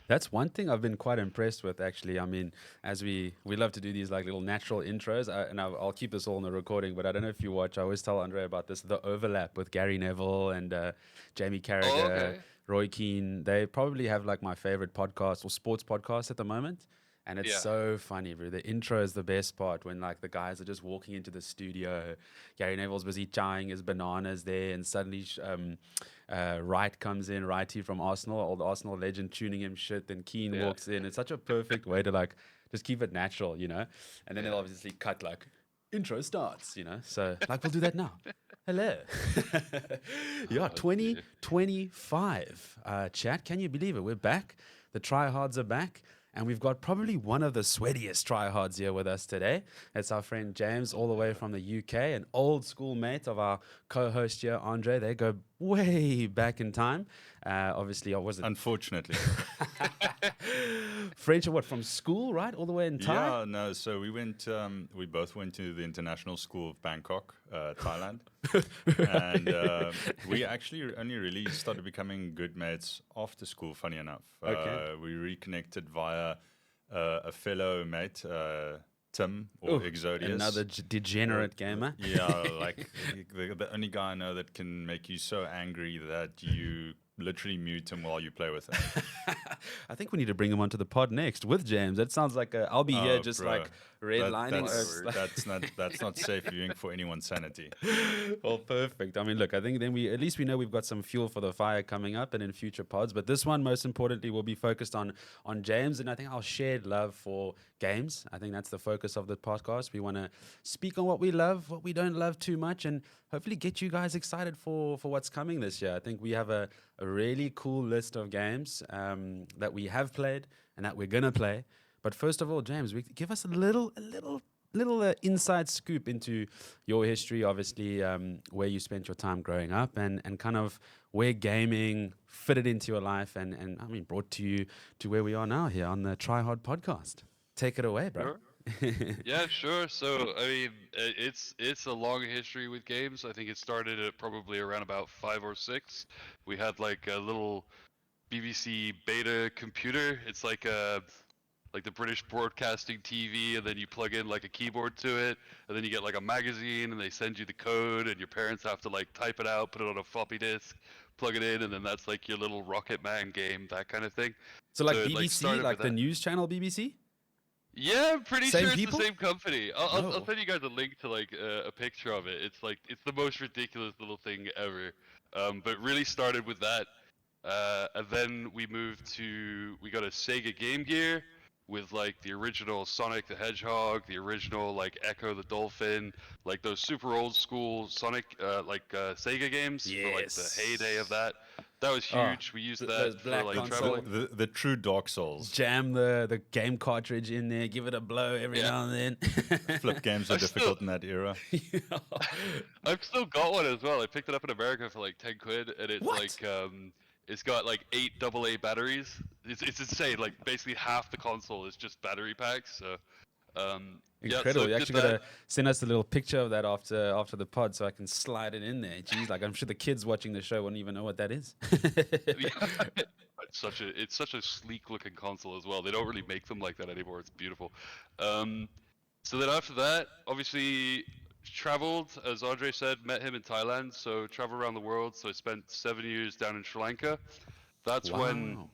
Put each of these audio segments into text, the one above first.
That's one thing I've been quite impressed with, actually. I mean, as we love to do these like little natural intros, and I'll keep this all in the recording. But I don't know if you watch. I always tell Andre about this: the overlap with Gary Neville and Jamie Oh, Carragher, okay. Roy Keane. They probably have like my favorite podcast or sports podcast at the moment. And it's Yeah. so funny, bro. The intro is the best part when like the guys are just walking into the studio. Gary Neville's busy chowing his bananas there, and suddenly Wright comes in, Righty from Arsenal, old Arsenal legend, tuning him shit. Then Keane Yeah. walks in. It's such a perfect way to like just keep it natural, you know. And then they'll Yeah. obviously cut like intro starts, you know. So like we'll do that now. Hello. Yeah, Oh dear. 2025. Chat, can you believe it? We're back. The tryhards are back. And we've got probably one of the sweatiest tryhards here with us today. It's our friend James, all the way from the UK, an old school mate of our co-host here, Andre. They go way back in time. Obviously, I was it Unfortunately. French or what, from school, right? All the way in Thai? Yeah, no. So we both went to the International School of Bangkok, Thailand. And we actually only really started becoming good mates after school, funny enough. Okay. We reconnected via a fellow mate, Tim, or Ooh, Exodius. another degenerate gamer. Yeah, like the only guy I know that can make you so angry that you literally mute him while you play with him. I think we need to bring him onto the pod next with James. That sounds like I'll be here Oh, just bro. like redlining. That's not safe viewing for anyone's sanity. Well, perfect. I mean, look, I think then at least we know we've got some fuel for the fire coming up and in future pods. But this one, most importantly, will be focused on James, and I think our shared love for games. I think that's the focus of the podcast. We want to speak on what we love, what we don't love too much, and hopefully get you guys excited for what's coming this year. I think we have a really cool list of games that we have played and that we're gonna play. But first of all, James, give us a little inside scoop into your history, obviously, where you spent your time growing up and kind of where gaming fitted into your life and I mean, brought to you to where we are now here on the Try Hard podcast. Take it away, bro. Sure. Yeah, sure. So, I mean, it's a long history with games. I think it started at probably around about 5 or 6. We had like a little BBC Beta computer. It's like the British Broadcasting TV, and then you plug in like a keyboard to it, and then you get like a magazine, and they send you the code, and your parents have to like type it out, put it on a floppy disk, plug it in, and then that's like your little Rocket Man game, that kind of thing. So like So it like BBC, started like with the that. news channel BBC? Yeah, I'm pretty Same sure it's people? the same company. I'll No. send you guys a link to like a picture of it. It's like it's the most ridiculous little thing ever. But really started with that, and then we got a Sega Game Gear with like the original Sonic the Hedgehog, the original like Echo the Dolphin, like those super old school Sonic Sega games for like the Yes. heyday of that. That was Oh, huge. We used those that for black like console- traveling. The true Dark Souls. Jam the game cartridge in there, give it a blow every Yeah. now and then. Flip games are I'm still- difficult in that era. I've still got one as well. I picked it up in America for like 10 quid, and it's What? like it's got like 8 AA batteries. It's insane. Like basically half the console is just battery packs. So yeah, Incredible. so You did actually got that. to send us a little picture of that after the pod so I can slide it in there. Jeez, like I'm sure the kids watching the show wouldn't even know what that is. It's such a sleek looking console as well. They don't really make them like that anymore. It's beautiful. So then after that, obviously traveled, as Andre said, met him in Thailand. So traveled around the world. So I spent 7 years down in Sri Lanka. That's when Wow.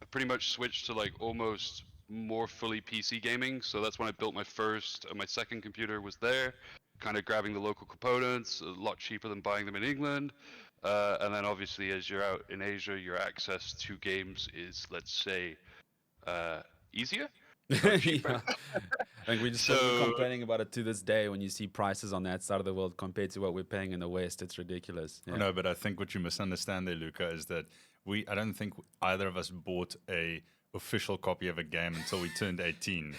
I pretty much switched to like almost more fully PC gaming. So that's when I built my first and my second computer was there, kind of grabbing the local components, a lot cheaper than buying them in England. And then obviously as you're out in Asia, your access to games is, let's say, easier. Yeah. I think we're just still So complaining about it to this day when you see prices on that side of the world compared to what we're paying in the West. It's ridiculous. Yeah. No, but I think what you misunderstand there, Luca, is that I don't think either of us bought a official copy of a game until we turned 18.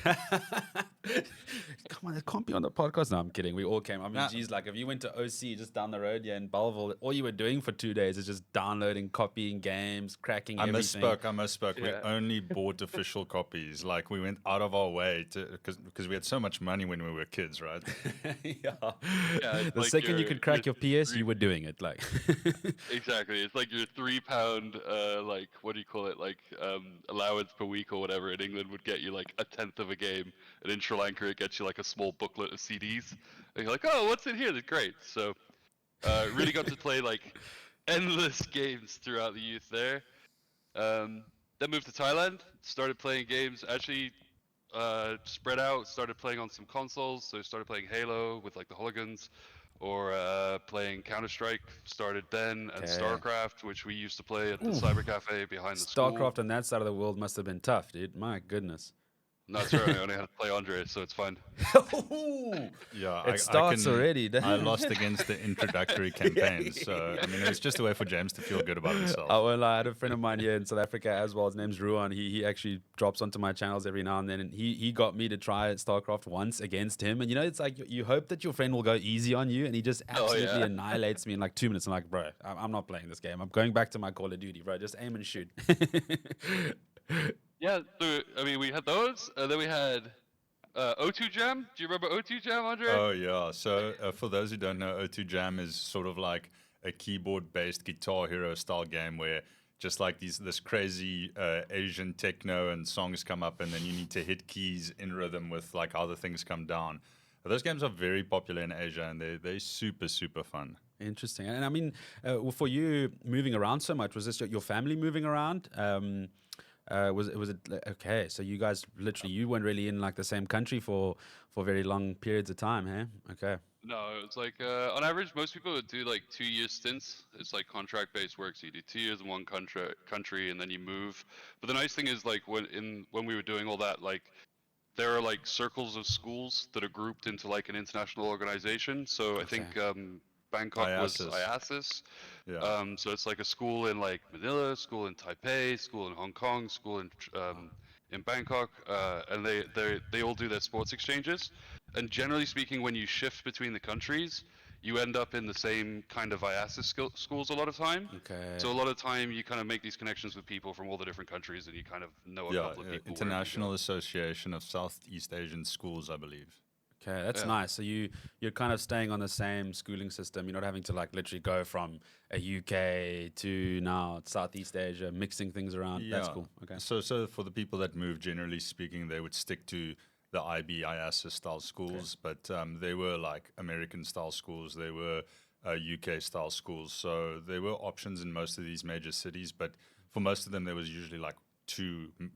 Come on, it can't be on the podcast. No, I'm kidding. We all came. I mean, Nah. geez, like if you went to OC just down the road, yeah, in Belleville, all you were doing for 2 days is just downloading, copying games, cracking I everything. misspoke. We Yeah. only bought official copies. Like we went out of our way to because we had so much money when we were kids, right? Yeah. it's The like second you your- could crack your your PS, you were doing it. Like, Exactly. It's like your £3, like what do you call it, like allowance per week or whatever. In England would get you like a tenth of a game, and in Sri Lanka it gets you like a small booklet of CDs. And you're like, oh, what's in here? That's great. So, really got to play like endless games throughout the youth there. Then moved to Thailand, started playing games. Actually, spread out. Started playing on some consoles. So started playing Halo with like the Hooligans, or playing Counter Strike. Started then, and Okay. StarCraft, which we used to play at the Oof. cyber cafe behind the school. StarCraft on that side of the world must have been tough, dude. My goodness. No, that's right. I only had to play Andre, so it's fine. Yeah, It starts already. I lost against the introductory campaign, so I mean, it was just a way for James to feel good about himself. Oh, well, I had a friend of mine here in South Africa as well. His name's Ruan. He actually drops onto my channels every now and then. And he got me to try StarCraft once against him. And, you know, it's like you hope that your friend will go easy on you. And he just absolutely yeah. annihilates me in like 2 minutes. I'm like, bro, I'm not playing this game. I'm going back to my Call of Duty, bro. Just aim and shoot. Yeah, so I mean, we had those, and then we had O2 Jam. Do you remember O2 Jam, Andre? Oh yeah. So for those who don't know, O2 Jam is sort of like a keyboard-based Guitar Hero style game where just like this crazy Asian techno and songs come up, and then you need to hit keys in rhythm with like how the things come down. Those games are very popular in Asia, and they're super fun. Interesting. And I mean, well, for you moving around so much, was this your family moving around? Was it okay? So you guys literally you weren't really in like the same country for very long periods of time, hey? Okay. No, it's like on average, most people would do like 2 year stints. It's like contract-based work, so you do 2 years in one country, and then you move. But the nice thing is, like when we were doing all that, like there are like circles of schools that are grouped into like an international organization. So I think Bangkok was IASIS. IASIS. Yeah. So it's like a school in like Manila, school in Taipei, school in Hong Kong, school in Bangkok, and they all do their sports exchanges. And generally speaking, when you shift between the countries, you end up in the same kind of IASIS schools a lot of time. Okay. So a lot of time you kind of make these connections with people from all the different countries, and you kind of know a Yeah, couple of people. wherever you International go. Association of Southeast Asian Schools, I believe. Okay, that's Yeah. nice. So you're kind of staying on the same schooling system. You're not having to like literally go from a UK to now Southeast Asia, mixing things around. That's cool. Okay. So for the people that move, generally speaking, they would stick to the IB, IASIS style schools, but they were like American style schools. They were UK style schools. So there were options in most of these major cities, but for most of them, there was usually like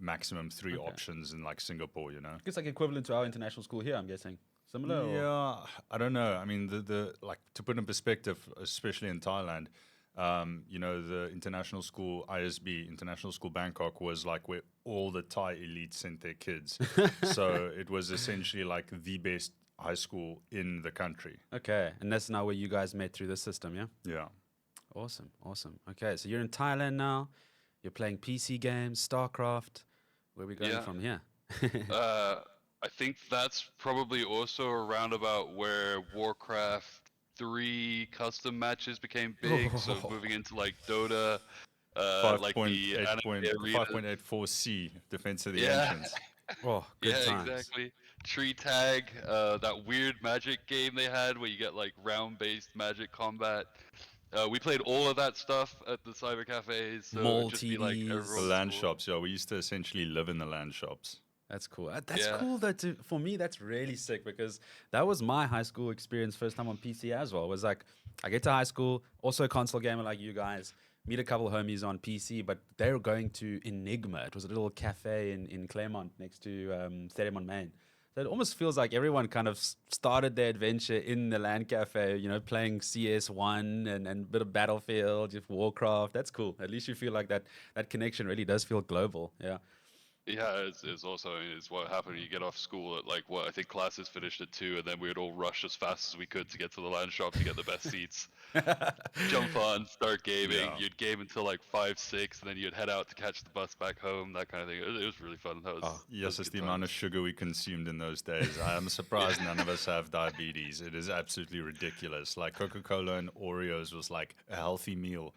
maximum three options in like Singapore, you know? It's like equivalent to our international school here, I'm guessing. Similar? Or? Yeah, I don't know. I mean, the like to put in perspective, especially in Thailand, you know, the international school ISB, International School Bangkok, was like where all the Thai elites sent their kids. So it was essentially like the best high school in the country. Okay. And that's now where you guys met through the system, yeah? Yeah. Awesome. Awesome. Okay. So you're in Thailand now. You're playing PC games, StarCraft. Where are we going Yeah. from here? I think that's probably also around about where Warcraft 3 custom matches became big. So moving into like Dota, like the anime arena. 5.84C, Defense of the Yeah. Ancients. Oh, good Yeah, times. exactly. Tree Tag, that weird magic game they had where you get like round-based magic combat. We played all of that stuff at the cyber cafes. So Mall it'd just be like TVs. The everyone's land cool. shops, yeah. We used to essentially live in the land shops. That's cool. That's Yeah. cool though. For me, that's really sick because that was my high school experience. First time on PC as well. It was like I get to high school, also a console gamer like you guys. Meet a couple homies on PC, but they were going to Enigma. It was a little cafe in Claremont next to Stadium on Main. So it almost feels like everyone kind of started their adventure in the LAN cafe, you know, playing CS1 and a bit of Battlefield, just Warcraft. That's cool. At least you feel like that connection really does feel global. Yeah. Yeah, it's also, I mean, it's what happened. You get off school at like what I think classes finished at 2, and then we would all rush as fast as we could to get to the LAN shop to get the best seats. Jump on, start gaming. Yeah. You'd game until like 5, 6, and then you'd head out to catch the bus back home. That kind of thing. It was really fun. That Oh, Yes, was it's good the amount of times. sugar we consumed in those days. I am surprised none of us have diabetes. It is absolutely ridiculous. Like Coca-Cola and Oreos was like a healthy meal.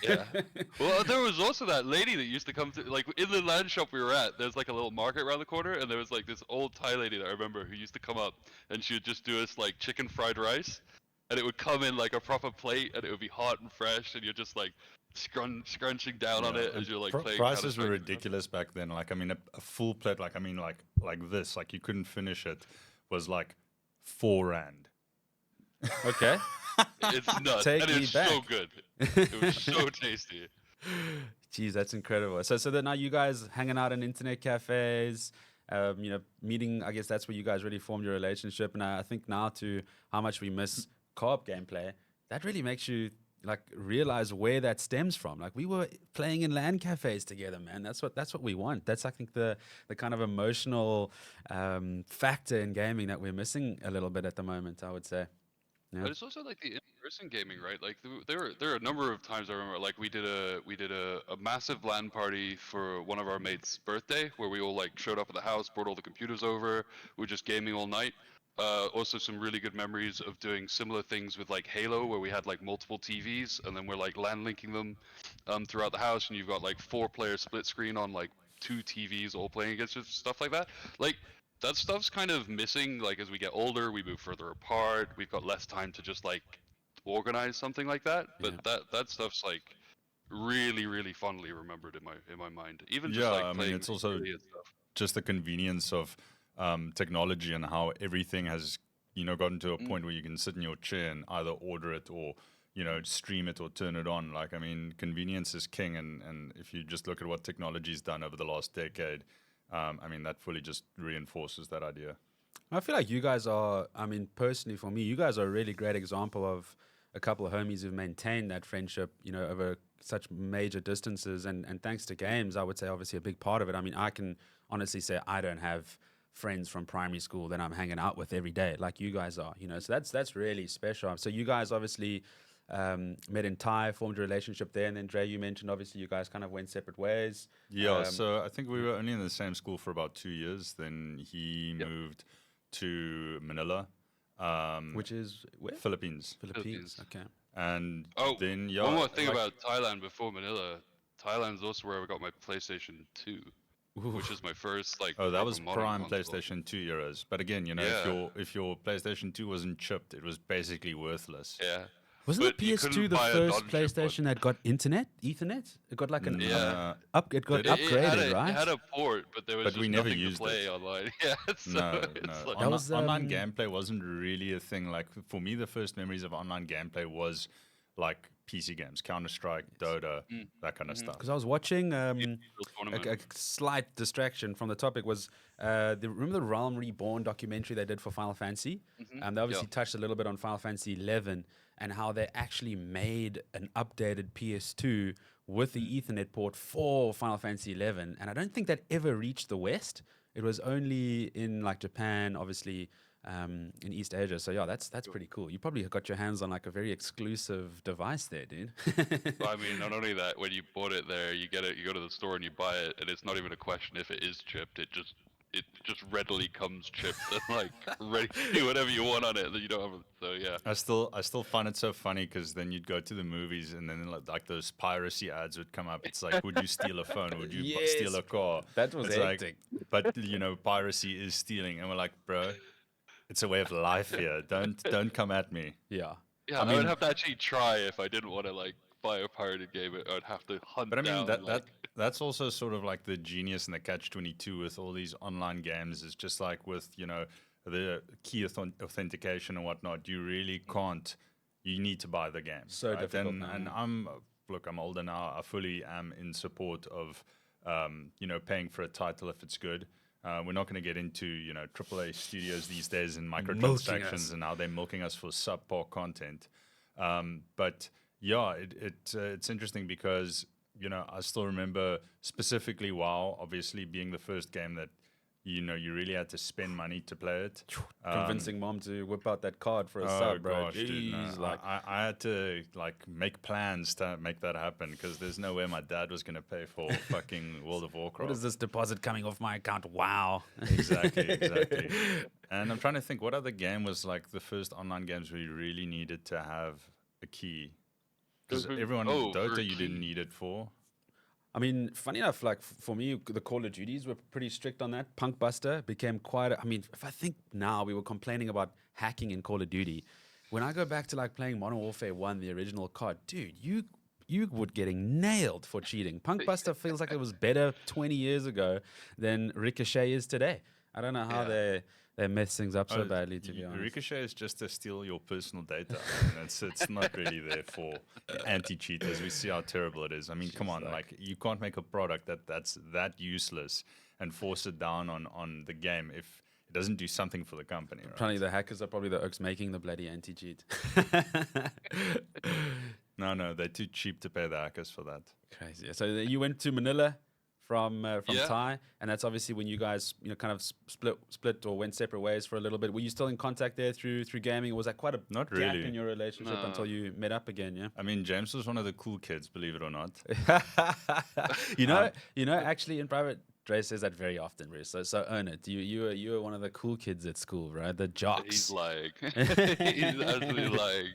Yeah. Well, there was also that lady that used to come to, like, in the LAN shop we were at. There's like a little market around the corner, and there was like this old Thai lady that I remember who used to come up, and she would just do us like chicken fried rice, and it would come in like a proper plate, and it would be hot and fresh, and you're just like scrunching down on Yeah, it and as you're like playing. prices were Counter-Strike and stuff. ridiculous back then. Like, I mean, a full plate, like, I mean, like this, like you couldn't finish it, was like 4 rand. okay. It's nuts, Take and me it's so back. good. It was so tasty. Jeez, that's incredible. So then now you guys hanging out in internet cafes, meeting. I guess that's where you guys really formed your relationship. And I think now to how much we miss co-op gameplay, that really makes you like realize where that stems from. Like we were playing in LAN cafes together, man. That's what we want. That's I think the kind of emotional factor in gaming that we're missing a little bit at the moment. I would say. Yeah. But it's also like the in-person gaming, right? Like there are a number of times I remember, like we did a massive LAN party for one of our mates' birthday, where we all like showed up at the house, brought all the computers over, we were just gaming all night. Also some really good memories of doing similar things with like Halo, where we had like multiple TVs, and then we're like LAN linking them throughout the house, and you've got like 4-player split screen on like 2 TVs all playing against each, stuff like that. Like that stuff's kind of missing. Like as we get older, we move further apart. We've got less time to just like organize something like that. But Yeah. that stuff's like really fondly remembered in my mind. Even just Yeah, like I mean, playing it's also really and stuff. just the convenience of technology and how everything has, gotten to a Mm. point where you can sit in your chair and either order it or, stream it or turn it on. Like, I mean, convenience is king. And if you just look at what technology's done over the last decade, I mean, that fully just reinforces that idea. I feel like you guys are, I mean, personally for me, you guys are a really great example of a couple of homies who've maintained that friendship, over such major distances. And thanks to games, I would say obviously a big part of it. I mean, I can honestly say I don't have friends from primary school that I'm hanging out with every day like you guys are, so that's really special. So you guys obviously met in Thai, formed a relationship there. And then Dre, you mentioned obviously you guys kind of went separate ways. Yeah, Um, so I think we were only in the same school for about 2 years. Then he Yep. moved to Manila, which is where? Philippines. Philippines. Philippines. Okay. And Oh, then, yeah, one more thing like, about Thailand before Manila. Thailand's also where I got my PlayStation 2, which is my first like oh, that proper was modern prime console. PlayStation 2 eras. But again, Yeah. if your PlayStation 2 wasn't chipped, it was basically worthless. Yeah. Wasn't But the you PS2 couldn't the buy a first non-chip one. PlayStation that got internet, Ethernet? It got like an Yeah. it got Did It had upgraded, right? it had a port, but there was But we just never nothing to used play it. online. Yeah, so No, it's no. like That was, Online gameplay wasn't really a thing. Like, for me, the first memories of online gameplay was like PC games, Counter-Strike, Dota, Mm, that kind of mhm. stuff. Because I was watching Digital a tournament. slight distraction from the topic was remember the Realm Reborn documentary they did for Final Fantasy? They Yeah. obviously touched a little bit on Final Fantasy 11 and how they actually made an updated PS2 with the Ethernet port for Final Fantasy 11, and I don't think that ever reached the West. It was only in like Japan, obviously. In East Asia, so yeah, that's pretty cool. You probably got your hands on like a very exclusive device there, dude. I mean, not only that, when you bought it there, you get it. You go to the store and you buy it, and it's not even a question if it is chipped. It just readily comes chipped and like ready to do whatever you want on it. That you don't have. So yeah. I still find it so funny because then you'd go to the movies and then like those piracy ads would come up. It's like, would you steal a phone? Would you steal Yes, a car? that was It's hectic. like, but piracy is stealing, and we're like, bro, it's a way of life here. Don't come at me. Yeah. Yeah, I I would mean- have to actually try if I didn't want to like buy a pirated game. I'd have to hunt But I mean down like. that's also sort of like the genius and the catch-22 with all these online games. Is just like with the key authentication and whatnot. You really can't. You need to buy the game. So right? difficult And now, and yeah. I'm older now. I fully am in support of paying for a title if it's good. We're not going to get into AAA studios these days and Milking microtransactions us. and how they're milking us for subpar content. But yeah, it's interesting because I still remember specifically WoW, obviously being the first game that you really had to spend money to play it. Convincing mom to whip out that card for a Oh sub, bro. gosh, dude, no. Jeez, like I had to like make plans to make that happen because there's no way my dad was gonna pay for fucking World of Warcraft. what is this deposit coming off my account? Wow. Exactly. And I'm trying to think what other game was like the first online games where you really needed to have a key. Because everyone Dota you didn't need it for. I mean, funny enough, like for me, the Call of Duties were pretty strict on that. Punk Buster became quite. I mean, if I think now we were complaining about hacking in Call of Duty, when I go back to like playing Modern Warfare 1, the original COD, dude, you would getting nailed for cheating. Punk Buster feels like it was better 20 years ago than Ricochet is today. I don't know how they mess things up so badly, to be honest. Ricochet is just to steal your personal data. I mean, it's not really there for anti-cheaters. We see how terrible it is. I mean, come on, like you can't make a product that's that useless and force it down on the game if it doesn't do something for the company. Right? Apparently, the hackers are probably the oaks making the bloody anti-cheat. No, they're too cheap to pay the hackers for that. Crazy. So you went to Manila from Yeah. Thai, and that's obviously when you guys kind of split or went separate ways for a little bit. Were you still in contact there through gaming, or was that quite a Not gap really. in your relationship until you met up again? Yeah. I mean, James was one of the cool kids, believe it or not. Actually, in private, Dre says that very often, Bruce. So own it. You were one of the cool kids at school, right? The jocks. He's lying. He's absolutely lying.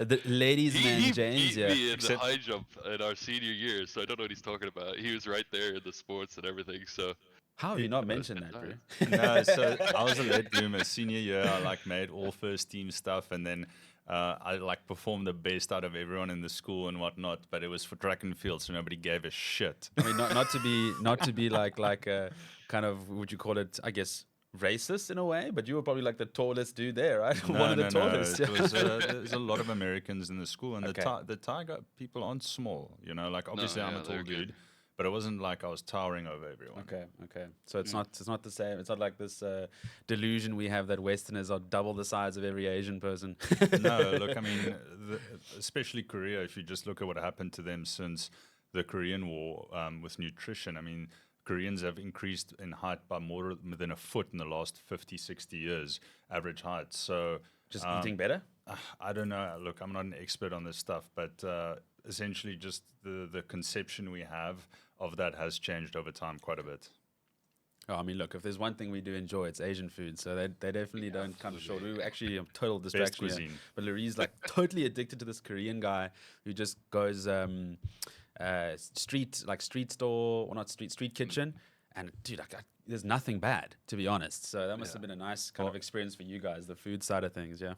The ladies' man, James. He Yeah. beat me in the high jump in our senior year, so I don't know what he's talking about. He was right there in the sports and everything. So How have you not mentioned that, bro? No, so I was a late bloomer. Senior year, I like made all first team stuff, and then I like performed the best out of everyone in the school and whatnot. But it was for track and field, so nobody gave a shit. I mean, not to be like a kind of, would you call it? I guess racist in a way, but you were probably like the tallest dude there, right? One of the tallest. It was, there's a lot of Americans in the school, and Okay. the Tiger people aren't small. Like obviously I'm a they're tall good. dude, but it wasn't like I was towering over everyone. Okay. So it's not the same. It's not like this delusion we have that Westerners are double the size of every Asian person. No, look, I mean, especially Korea. If you just look at what happened to them since the Korean War with nutrition, I mean, Koreans have increased in height by more than a foot in the last 50, 60 years, average height. So Just eating better. I don't know. Look, I'm not an expert on this stuff, but essentially just the conception we have of that has changed over time quite a bit. Oh, I mean, look, if there's one thing we do enjoy, it's Asian food. So they definitely don't come short. We were actually a total distraction here. cuisine. But Larry's like totally addicted to this Korean guy who just goes street kitchen. And dude, there's nothing bad, to be honest. So that must have been a nice kind of experience for you guys, the food side of things. Yeah.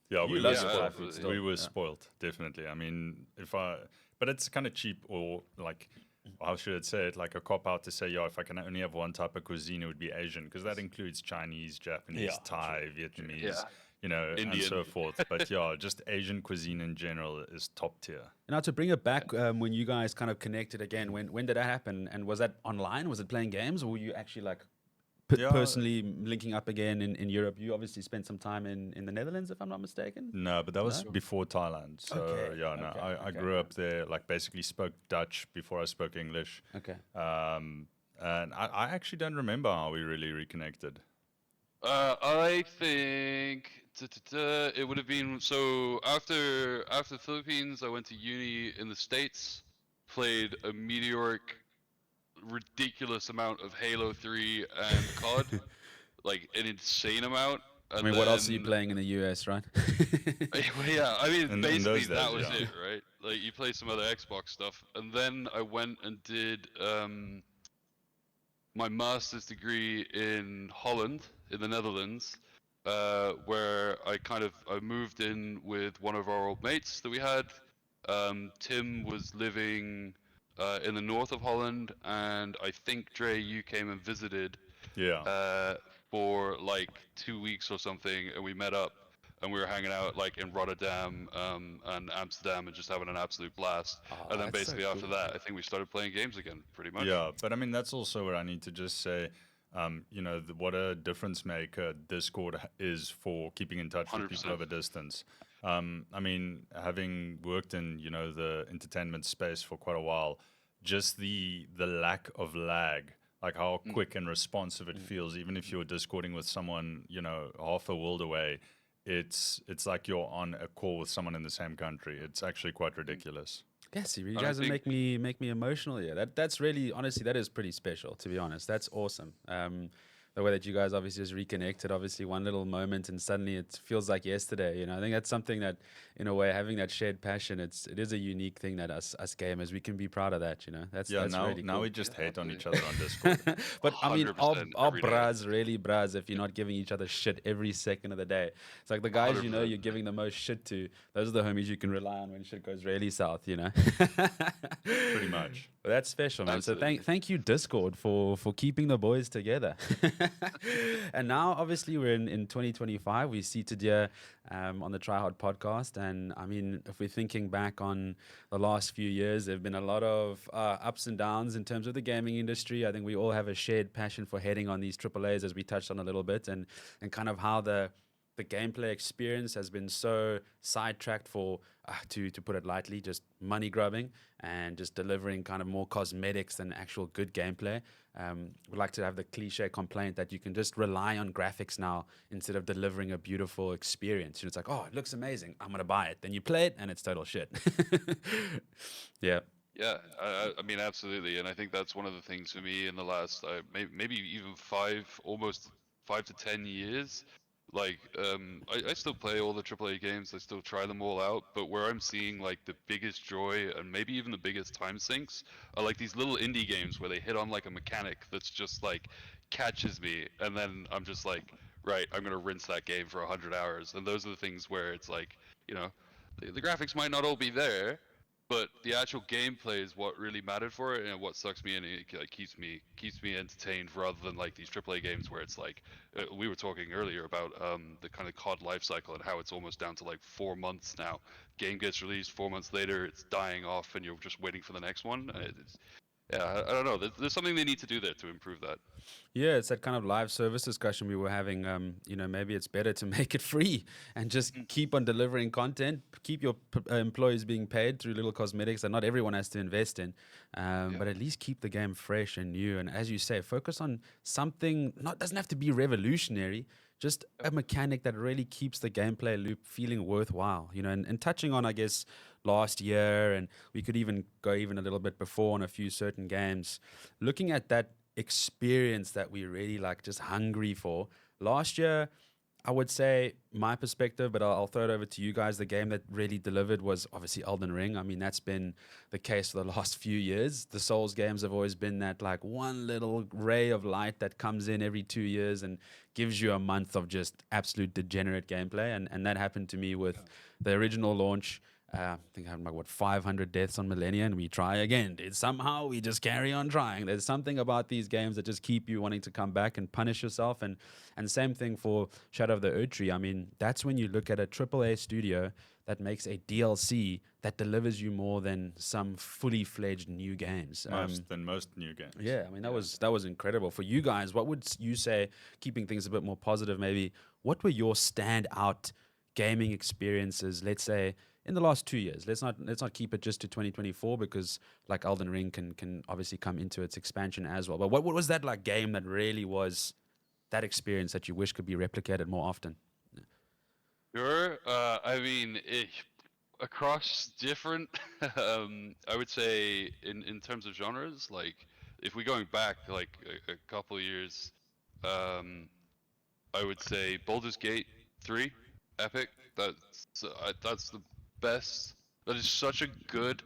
Yeah, You we love were the Thai spoiled. food still. We were Yeah. spoiled, definitely. I mean, but it's kind of cheap, or like, how should I say it? Like a cop out to say, if I can only have one type of cuisine, it would be Asian, because that includes Chinese, Japanese, Yeah, Thai, Vietnamese, Yeah. and Indian. so forth. But yeah, just Asian cuisine in general is top tier. Now to bring it back, when you guys kind of connected again, when did that happen? And was that online? Was it playing games, or were you actually like Yeah. personally linking up again in Europe? You obviously spent some time in the Netherlands, if I'm not mistaken. No, but that was No? before Thailand. So Okay, I okay. grew up there, like basically spoke Dutch before I spoke English. Okay. And I actually don't remember how we really reconnected. I think it would have been so after the Philippines, I went to uni in the States, played a meteoric, ridiculous amount of Halo 3 and COD, like an insane amount. I And mean, what else are you then- playing in the US, right? Yeah, I mean, In basically those that days, was yeah. it, right? Like you play some other Xbox stuff, and then I went and did my master's degree in Holland, in the Netherlands, where I moved in with one of our old mates that we had. Tim was living in the north of Holland, and I think Dre, you came and visited Yeah. for like 2 weeks or something, and we met up and we were hanging out like in Rotterdam and Amsterdam and just having an absolute blast. And then that's so basically after cool. that, I think we started playing games again, pretty much. Yeah, but I mean that's also where I need to just say, what a difference maker Discord is for keeping in touch with people 100%. over distance. I mean, having worked in the entertainment space for quite a while, just the lack of lag, like how Mm, quick and responsive it feels, even if you're discording with someone half a world away, it's like you're on a call with someone in the same country. It's actually quite mm. ridiculous. Yes, you And I guys think make me emotional. Yeah, that's really honestly that is pretty special. To be honest, that's awesome. The way that you guys obviously just reconnected, obviously one little moment, and suddenly it feels like yesterday. I think that's something that, in a way, having that shared passion, it is a unique thing that us gamers we can be proud of that. Yeah, That's now really now cool. we just yeah, hate on absolutely. each other on Discord. But I mean, 100% our every day. bras really bras if you're not giving each other shit every second of the day. It's like the guys you're 100%. giving the most shit to. Those are the homies you can rely on when shit goes really south. Pretty much. Well, that's special, man. So Absolutely. thank you, Discord, for keeping the boys together. And now, obviously, we're in 2025. We're seated here on the TryHard podcast. And I mean, if we're thinking back on the last few years, there have been a lot of ups and downs in terms of the gaming industry. I think we all have a shared passion for heading on these AAAs, as we touched on a little bit, and kind of how the gameplay experience has been so sidetracked for, to put it lightly, just money grubbing and just delivering kind of more cosmetics than actual good gameplay. We like to have the cliche complaint that you can just rely on graphics now instead of delivering a beautiful experience. It's like, oh, it looks amazing, I'm gonna buy it. Then you play it and it's total shit. Yeah. Yeah, I mean, absolutely, and I think that's one of the things for me in the last maybe even almost 5 to 10 years. Like, I still play all the AAA games, I still try them all out, but where I'm seeing like the biggest joy and maybe even the biggest time sinks are like these little indie games where they hit on like a mechanic that's just like catches me, and then I'm just like, right, I'm gonna rinse that game for 100 hours, and those are the things where it's like, you know, the graphics might not all be there, but the actual gameplay is what really mattered for it, and what sucks me in. It like, keeps me entertained rather than like these AAA games where it's like we were talking earlier about the kind of COD life cycle and how it's almost down to like 4 months now. Game gets released 4 months later, it's dying off, and you're just waiting for the next one. Yeah, I don't know. There's something they need to do there to improve that. Yeah, it's that kind of live service discussion we were having. Maybe it's better to make it free and just Mm, keep on delivering content, keep your employees being paid through little cosmetics that not everyone has to invest in, yeah, but at least keep the game fresh and new. And as you say, focus on something, not doesn't have to be revolutionary, just yeah, a mechanic that really keeps the gameplay loop feeling worthwhile. And touching on, I guess, last year, and we could even go even a little bit before on a few certain games, looking at that experience that we really like just hungry for. Last year, I would say my perspective, but I'll throw it over to you guys. The game that really delivered was obviously Elden Ring. I mean, that's been the case for the last few years. The Souls games have always been that like one little ray of light that comes in every 2 years and gives you a month of just absolute degenerate gameplay. And that happened to me with the original launch. I think I had like 500 deaths on Millennia, and we try again. Dude. Somehow we just carry on trying. There's something about these games that just keep you wanting to come back and punish yourself. And same thing for Shadow of the Erdtree. I mean, that's when you look at a AAA studio that makes a DLC that delivers you more than some fully fledged new games. Most new games. Yeah, I mean yeah. that was incredible for you guys. What would you say, keeping things a bit more positive, maybe? What were your standout gaming experiences? Let's say in the last 2 years. Let's not keep it just to 2024 because like Elden Ring can obviously come into its expansion as well. But what was that like game that really was that experience that you wish could be replicated more often? Sure. I mean, across different, I would say in terms of genres, like if we're going back like a couple of years, um, I would say Baldur's Gate 3, Epic. That's the best. That is such a good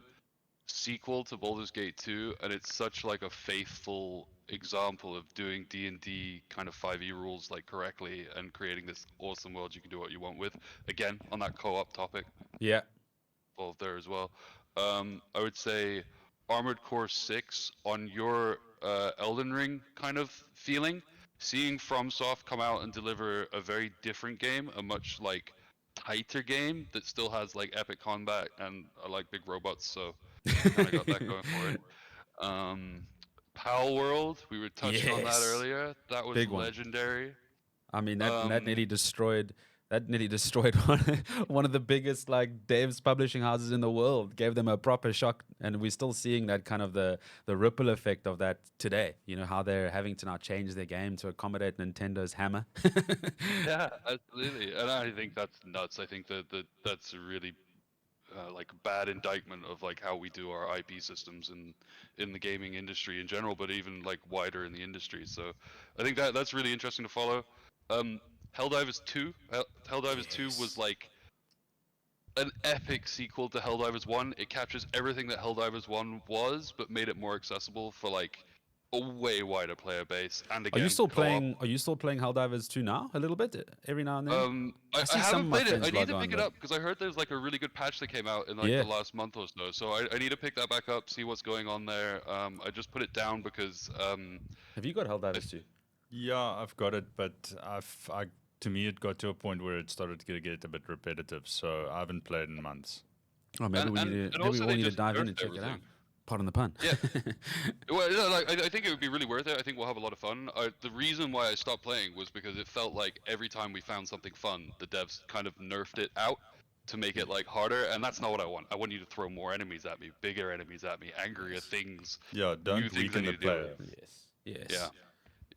sequel to Baldur's Gate 2, and it's such like a faithful example of doing D&D kind of 5e rules like correctly and creating this awesome world you can do what you want with. Again, on that co-op topic Yeah. involved there as well. I would say Armored Core 6 on your Elden Ring kind of feeling. Seeing FromSoft come out and deliver a very different game, a much like tighter game that still has like epic combat, and I like big robots, so kind of got that going for it. Um, Pal World, we were touching on that Yes. earlier. That was Big one. legendary. I mean that Um, nearly destroyed That nearly destroyed one of the biggest like devs publishing houses in the world. Gave them a proper shock, and we're still seeing that kind of the ripple effect of that today. You know how they're having to now change their game to accommodate Nintendo's hammer. Yeah, absolutely. And I think that's nuts. I think that's a really like bad indictment of like how we do our IP systems in the gaming industry in general, but even like wider in the industry. So I think that's really interesting to follow. Um, Helldivers 2, Helldivers 2 was Yes. like an epic sequel to Helldivers 1. It captures everything that Helldivers 1 was, but made it more accessible for like a way wider player base. And Are you again, still co-op. playing? Are you still playing Helldivers 2 now? A little bit, every now and then. I I see some haven't of my played it. I friends need log to on, pick it but up because I heard there's like a really good patch that came out in like yeah. the last month or so. So I need to pick that back up, see what's going on there. I just put it down because Have you got I, Helldivers 2? Yeah, I've got it, but to me it got to a point where it started to get a bit repetitive, so I haven't played in months. Oh, maybe we need to. and Maybe we also all they need to just dive in nerfed and check it out. everything. Pardon the pun. Yeah. Well, no, like I think it would be really worth it. I think we'll have a lot of fun. The reason why I stopped playing was because it felt like every time we found something fun, the devs kind of nerfed it out to make it like harder, and that's not what I want. I want you to throw more enemies at me, bigger enemies at me, angrier things, Yeah, new don't things I weaken the need to deal player. with. Yes. Yes. Yeah, yeah.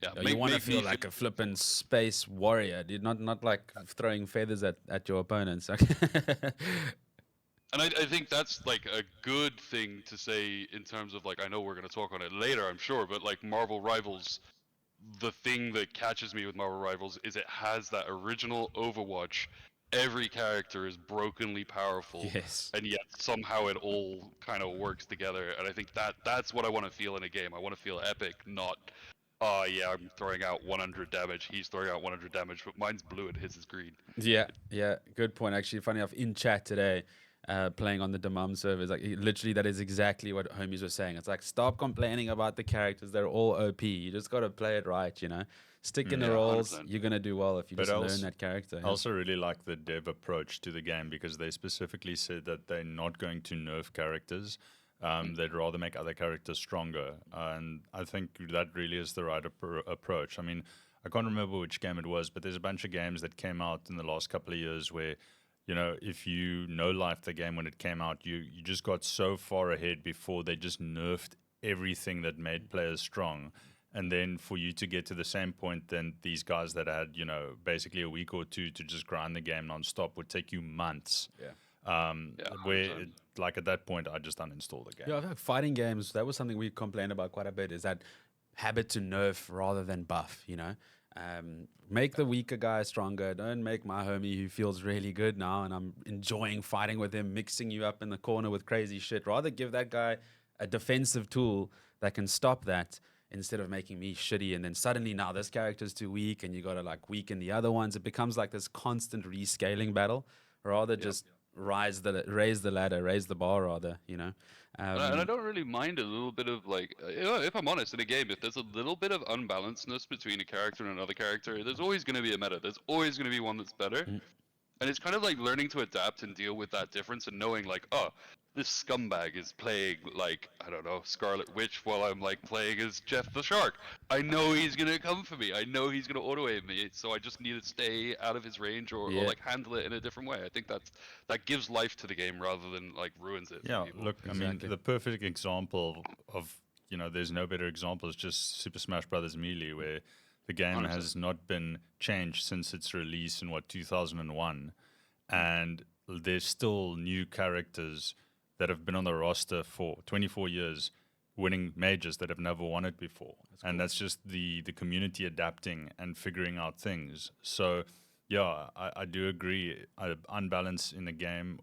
Yeah, you want to Make me feel like a flippin' space warrior, dude. Not like throwing feathers at your opponents. And I think that's like a good thing to say in terms of like I know we're gonna talk on it later, I'm sure, but like Marvel Rivals, the thing that catches me with Marvel Rivals is it has that original Overwatch. Every character is brokenly powerful, Yes. and yet somehow it all kind of works together. And I think that's what I want to feel in a game. I want to feel epic, not, oh yeah, I'm throwing out 100 damage. He's throwing out 100 damage, but mine's blue and his is green. Yeah, yeah, good point. Actually, funny enough, in chat today, playing on the Demam servers, like literally, that is exactly what homies were saying. It's like, stop complaining about the characters; they're all OP. You just gotta play it right, you know. Stick in the Yeah, roles. 100%. You're gonna do well if you But just I learn also- that character. I yeah. also really like the dev approach to the game because they specifically said that they're not going to nerf characters. They'd rather make other characters stronger, and I think that really is the right approach. I mean, I can't remember which game it was, but there's a bunch of games that came out in the last couple of years where, you know, if you no-life the game when it came out, you just got so far ahead before they just nerfed everything that made players strong. And then for you to get to the same point, then these guys that had, you know, basically a week or two to just grind the game nonstop would take you months. Yeah. Yeah, Where, 100%. like at that point, I just uninstalled the game. Yeah, I feel like fighting games, that was something we complained about quite a bit, is that habit to nerf rather than buff, you know? Make the weaker guy stronger. Don't make my homie who feels really good now and I'm enjoying fighting with him, mixing you up in the corner with crazy shit. Rather give that guy a defensive tool that can stop that instead of making me shitty. And then suddenly now this character's too weak and you got to like weaken the other ones. It becomes like this constant rescaling battle. Rather just raise the ladder, raise the bar rather, you know. And I don't really mind a little bit of like, you know, if I'm honest, in a game, if there's a little bit of unbalancedness between a character and another character, there's always going to be a meta. There's always going to be one that's better. And it's kind of like learning to adapt and deal with that difference and knowing like, oh, this scumbag is playing like, I don't know, Scarlet Witch while I'm like playing as Jeff the Shark. I know he's going to come for me. I know he's going to auto-aim me. So I just need to stay out of his range or Yeah. like handle it in a different way. I think that gives life to the game rather than like ruins it. for Yeah, people. look, I mean, Exactly. the perfect example of, you know, there's no better example is just Super Smash Brothers Melee, where the game 100%. has not been changed since its release in, 2001. And there's still new characters that have been on the roster for 24 years winning majors that have never won it before. That's just the community adapting and figuring out things. So, yeah, I do agree. Unbalance in the game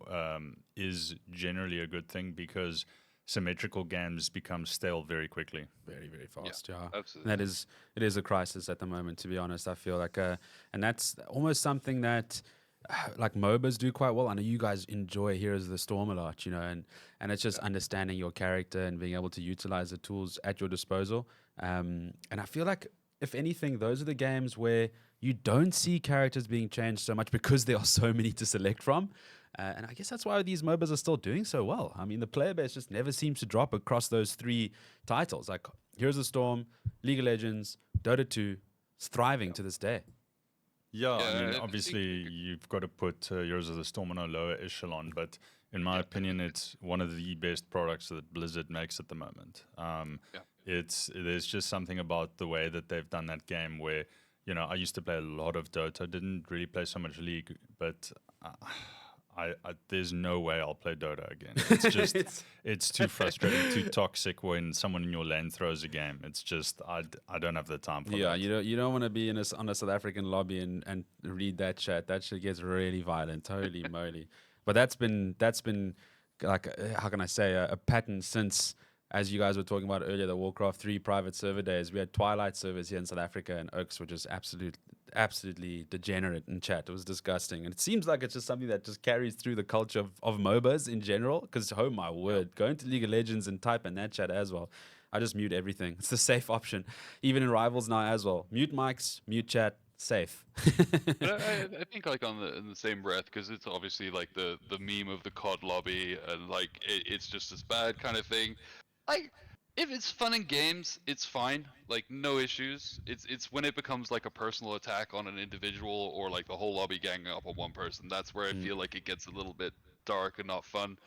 is generally a good thing because symmetrical games become stale very quickly. Very, very fast. Yeah, absolutely. And it is a crisis at the moment. To be honest, I feel like, and that's almost something that like MOBAs do quite well. I know you guys enjoy Heroes of the Storm a lot, you know, and it's just understanding your character and being able to utilize the tools at your disposal. And I feel like, if anything, those are the games where you don't see characters being changed so much because there are so many to select from. And I guess that's why these MOBAs are still doing so well. I mean, the player base just never seems to drop across those three titles. Like Heroes of the Storm, League of Legends, Dota 2, it's thriving to this day. Yeah, I mean, I obviously think you've got to put Heroes of the Storm on a lower echelon, but in my yeah, opinion, it's one of the best products that Blizzard makes at the moment. yeah, There's just something about the way that they've done that game where, I used to play a lot of Dota, didn't really play so much League, but uh, there's no way I'll play Dota again. It's just It's it's too frustrating, too toxic when someone in your lane throws a game. It's just I don't have the time for yeah, that. you don't want to be on a South African lobby and read that chat. That shit gets really violent. Holy moly! But that's been like how can I say a pattern since, as you guys were talking about earlier, the Warcraft 3 private server days. We had Twilight servers here in South Africa, and Oaks were just absolutely degenerate in chat. It was disgusting, and it seems like it's just something that just carries through the culture of MOBAs in general. Because oh my word, going to League of Legends and type in that chat as well. I just mute everything. It's the safe option, even in Rivals now as well. Mute mics, mute chat, safe. but I think like in the same breath, because it's obviously like the meme of the COD lobby, and like it's just as bad kind of thing. Like, if it's fun in games, it's fine. Like, no issues. It's when it becomes like a personal attack on an individual, or like the whole lobby ganging up on one person. That's where I Mm. feel like it gets a little bit dark and not fun.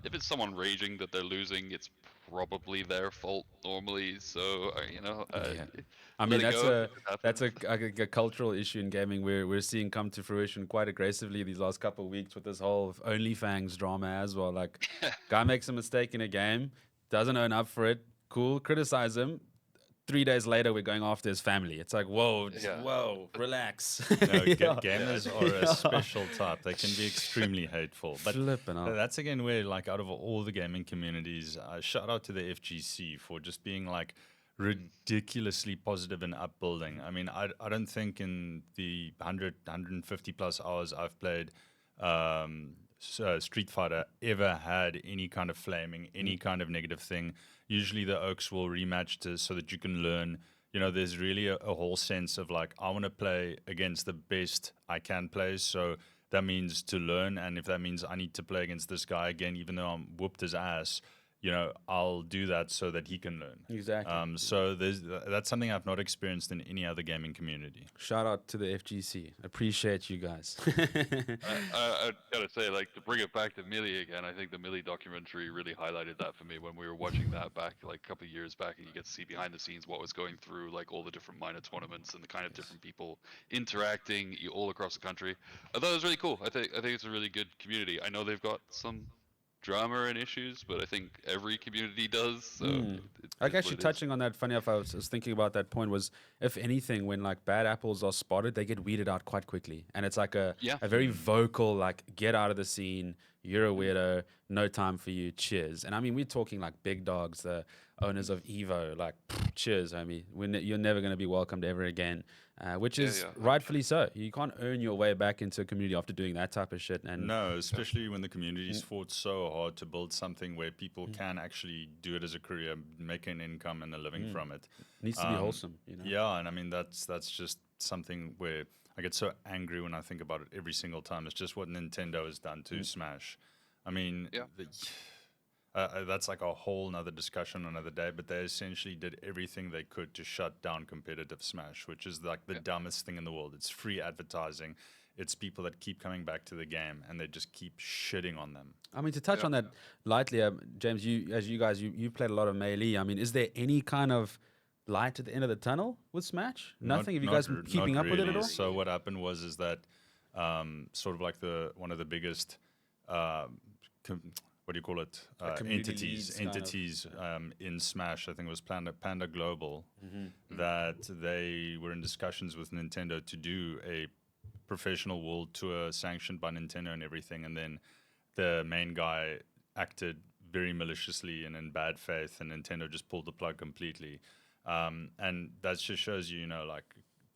If it's someone raging that they're losing, it's probably their fault normally. So Yeah. I mean let it that's go a if it that's happens. a cultural issue in gaming we're seeing come to fruition quite aggressively these last couple of weeks with this whole OnlyFans drama as well. Like, guy makes a mistake in a game, doesn't own up for it. Cool, criticize him. 3 days later, we're going after his family. It's like, whoa, Yeah. whoa, relax. No, Yeah. Yeah. gamers are a Yeah. special type. They can be extremely hateful. But Flipping out. that's again where, like, out of all the gaming communities, shout out to the FGC for just being like ridiculously positive and upbuilding. I mean, I don't think in the 150 plus hours I've played Street Fighter ever had any kind of flaming, any kind of negative thing. Usually the Oaks will rematch so that you can learn. There's really a whole sense of like, I want to play against the best I can play. So that means to learn. And if that means I need to play against this guy again, even though I'm whooped his ass, I'll do that so that he can learn. Exactly. So that's something I've not experienced in any other gaming community. Shout out to the FGC. Appreciate you guys. I gotta say, like, to bring it back to Millie again, I think the Millie documentary really highlighted that for me when we were watching that back like a couple of years back, and you get to see behind the scenes what was going through, like all the different minor tournaments and the kind of different people interacting all across the country. I thought it was really cool. I think it's a really good community. I know they've got some drama and issues, but I think every community does. So it Like, is what actually it is. touching on that, funny enough, I was thinking about that point was, if anything, when like bad apples are spotted, they get weeded out quite quickly. And it's like Yeah. a very vocal, like, get out of the scene, you're a weirdo, no time for you, cheers. And I mean, we're talking like big dogs, the owners of Evo, like, cheers, homie. You're never going to be welcomed ever again, which Yeah, is yeah. rightfully so. You can't earn your way back into a community after doing that type of shit. And No, especially when the community's fought so hard to build something where people can actually do it as a career, make an income and a living from it. it needs to be wholesome, Yeah, and I mean that's just something where I get so angry when I think about it every single time. It's just what Nintendo has done to Smash. I mean, Yeah. that's like a whole nother discussion another day. But they essentially did everything they could to shut down competitive Smash, which is like the dumbest thing in the world. It's free advertising. It's people that keep coming back to the game, and they just keep shitting on them. I mean, to touch on that lightly, James, you played a lot of Melee. I mean, is there any kind of light at the end of the tunnel with Smash? Nothing. Have you guys been keeping up with it at all? So what happened was that sort of like one of the biggest what do you call it? community leads Entities in Smash. I think it was Panda Global Mm-hmm. that they were in discussions with Nintendo to do a professional world tour sanctioned by Nintendo and everything, and then the main guy acted very maliciously and in bad faith, and Nintendo just pulled the plug completely. And that just shows you, like,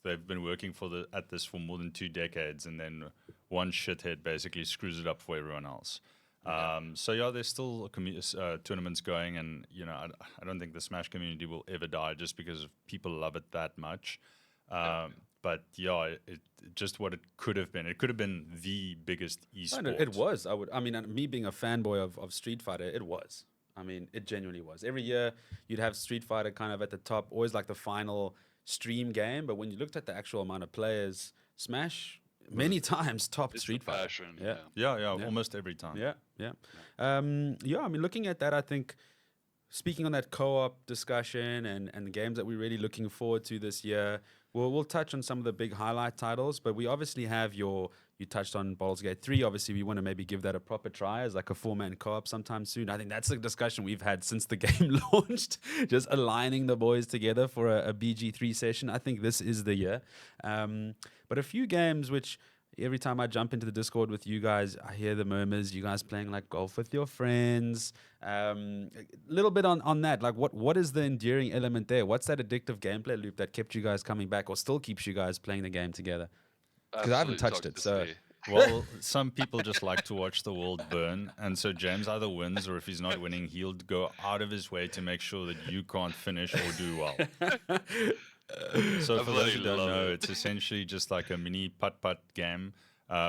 they've been working at this for more than 2 decades, and then one shithead basically screws it up for everyone else. So yeah, there's still tournaments going, and I don't think the Smash community will ever die just because people love it that much. But yeah, it just what it could have been. It could have been the biggest Oh, esport. no, it was. I mean, me being a fanboy of Street Fighter, it was. I mean, it genuinely was. Every year, you'd have Street Fighter kind of at the top, always like the final stream game. But when you looked at the actual amount of players, Smash many times top It's Street a Fighter. passion. Yeah. Yeah, almost every time. Yeah, yeah. Yeah, I mean, looking at that, I think speaking on that co-op discussion and the games that we're really looking forward to this year, we'll touch on some of the big highlight titles, but we obviously have you touched on Baldur's Gate 3. Obviously, we want to maybe give that a proper try as like a 4-man co-op sometime soon. I think that's the discussion we've had since the game launched, just aligning the boys together for a BG3 session. I think this is the year. But a few games which every time I jump into the Discord with you guys, I hear the murmurs, you guys playing like golf with your friends. A little bit on that. Like, what is the enduring element there? What's that addictive gameplay loop that kept you guys coming back or still keeps you guys playing the game together? Because I haven't touched it. So, Well, some people just like to watch the world burn, and so James either wins or if he's not winning, he'll go out of his way to make sure that you can't finish or do well. So for those who don't know, it's essentially just like a mini putt-putt game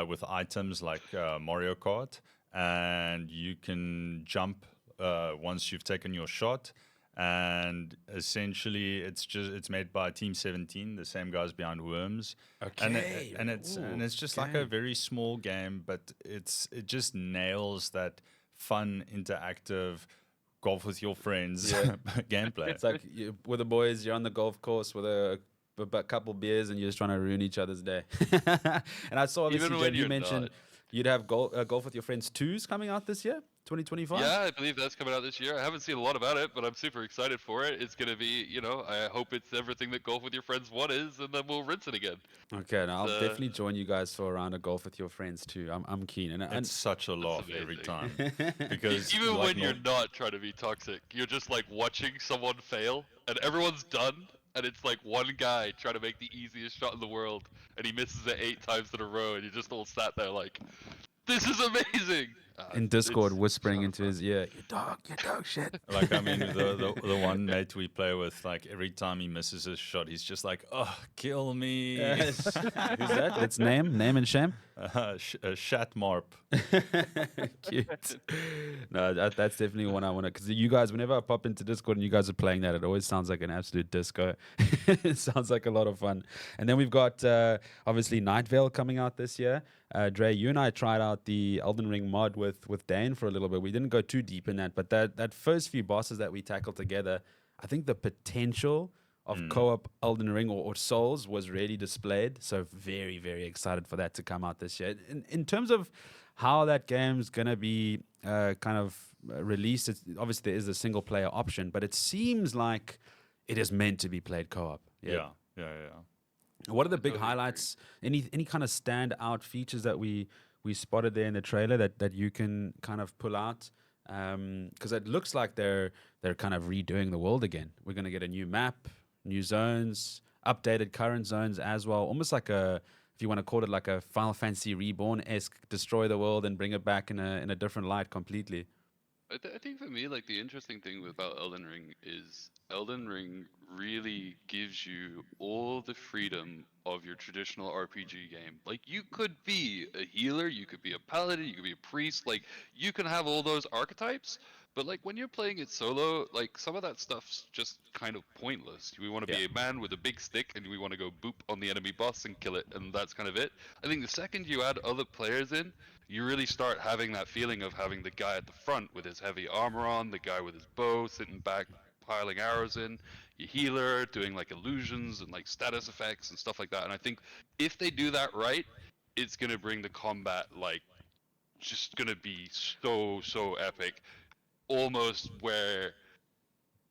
with items like Mario Kart, and you can jump once you've taken your shot. And essentially, it's made by Team 17, the same guys behind Worms. Okay. And it's just like a very small game, but it just nails that fun, interactive golf with your friends gameplay. it's like with the boys, you're on the golf course with a couple beers and you're just trying to ruin each other's day. And I saw obviously, Even when you you're mentioned not. you'd have Golf with Your Friends 2s coming out this year, 2025? Yeah, I believe that's coming out this year. I haven't seen a lot about it, but I'm super excited for it. It's going to be, I hope it's everything that Golf with Your Friends 1 is, and then we'll rinse it again. Okay, now I'll definitely join you guys for a round of Golf with Your Friends too. I'm keen. And It's such a laugh every time. Because Even like when you're not trying to be toxic, you're just like watching someone fail, and everyone's done, and it's like one guy trying to make the easiest shot in the world, and he misses it 8 times in a row, and you just all sat there like, this is amazing. in Discord it's whispering so into his ear, you dog shit. Like, I mean, the one mate we play with, like, every time he misses a shot, he's just like, oh, kill me. Yes. Who's that? Let's name and shame. Shat Marp. Cute. No, that's definitely one I want to. Because you guys, whenever I pop into Discord and you guys are playing that, it always sounds like an absolute disco. It sounds like a lot of fun. And then we've got obviously Night Vale coming out this year. Dre, you and I tried out the Elden Ring mod with Dane for a little bit. We didn't go too deep in that, but that first few bosses that we tackled together, I think the potential of co-op Elden Ring or Souls was really displayed. So very, very excited for that to come out this year. In terms of how that game's going to be kind of released, obviously there is a single player option, but it seems like it is meant to be played co-op. Yeah. What are the big highlights? Any kind of standout features that we spotted there in the trailer that you can kind of pull out? Because it looks like they're kind of redoing the world again. We're going to get a new map, new zones, updated current zones as well. Almost like if you want to call it like a Final Fantasy Reborn-esque, destroy the world and bring it back in a different light completely. I think for me, like the interesting thing about Elden Ring is Elden Ring really gives you all the freedom of your traditional RPG game. Like you could be a healer, you could be a paladin, you could be a priest, like you can have all those archetypes, but like when you're playing it solo, like some of that stuff's just kind of pointless. We want to be a man with a big stick and we want to go boop on the enemy boss and kill it, and that's kind of it. I think the second you add other players in, you really start having that feeling of having the guy at the front with his heavy armor on, the guy with his bow sitting back piling arrows in, your healer doing like illusions and like status effects and stuff like that. And I think if they do that right, it's going to bring the combat like just going to be so epic, almost where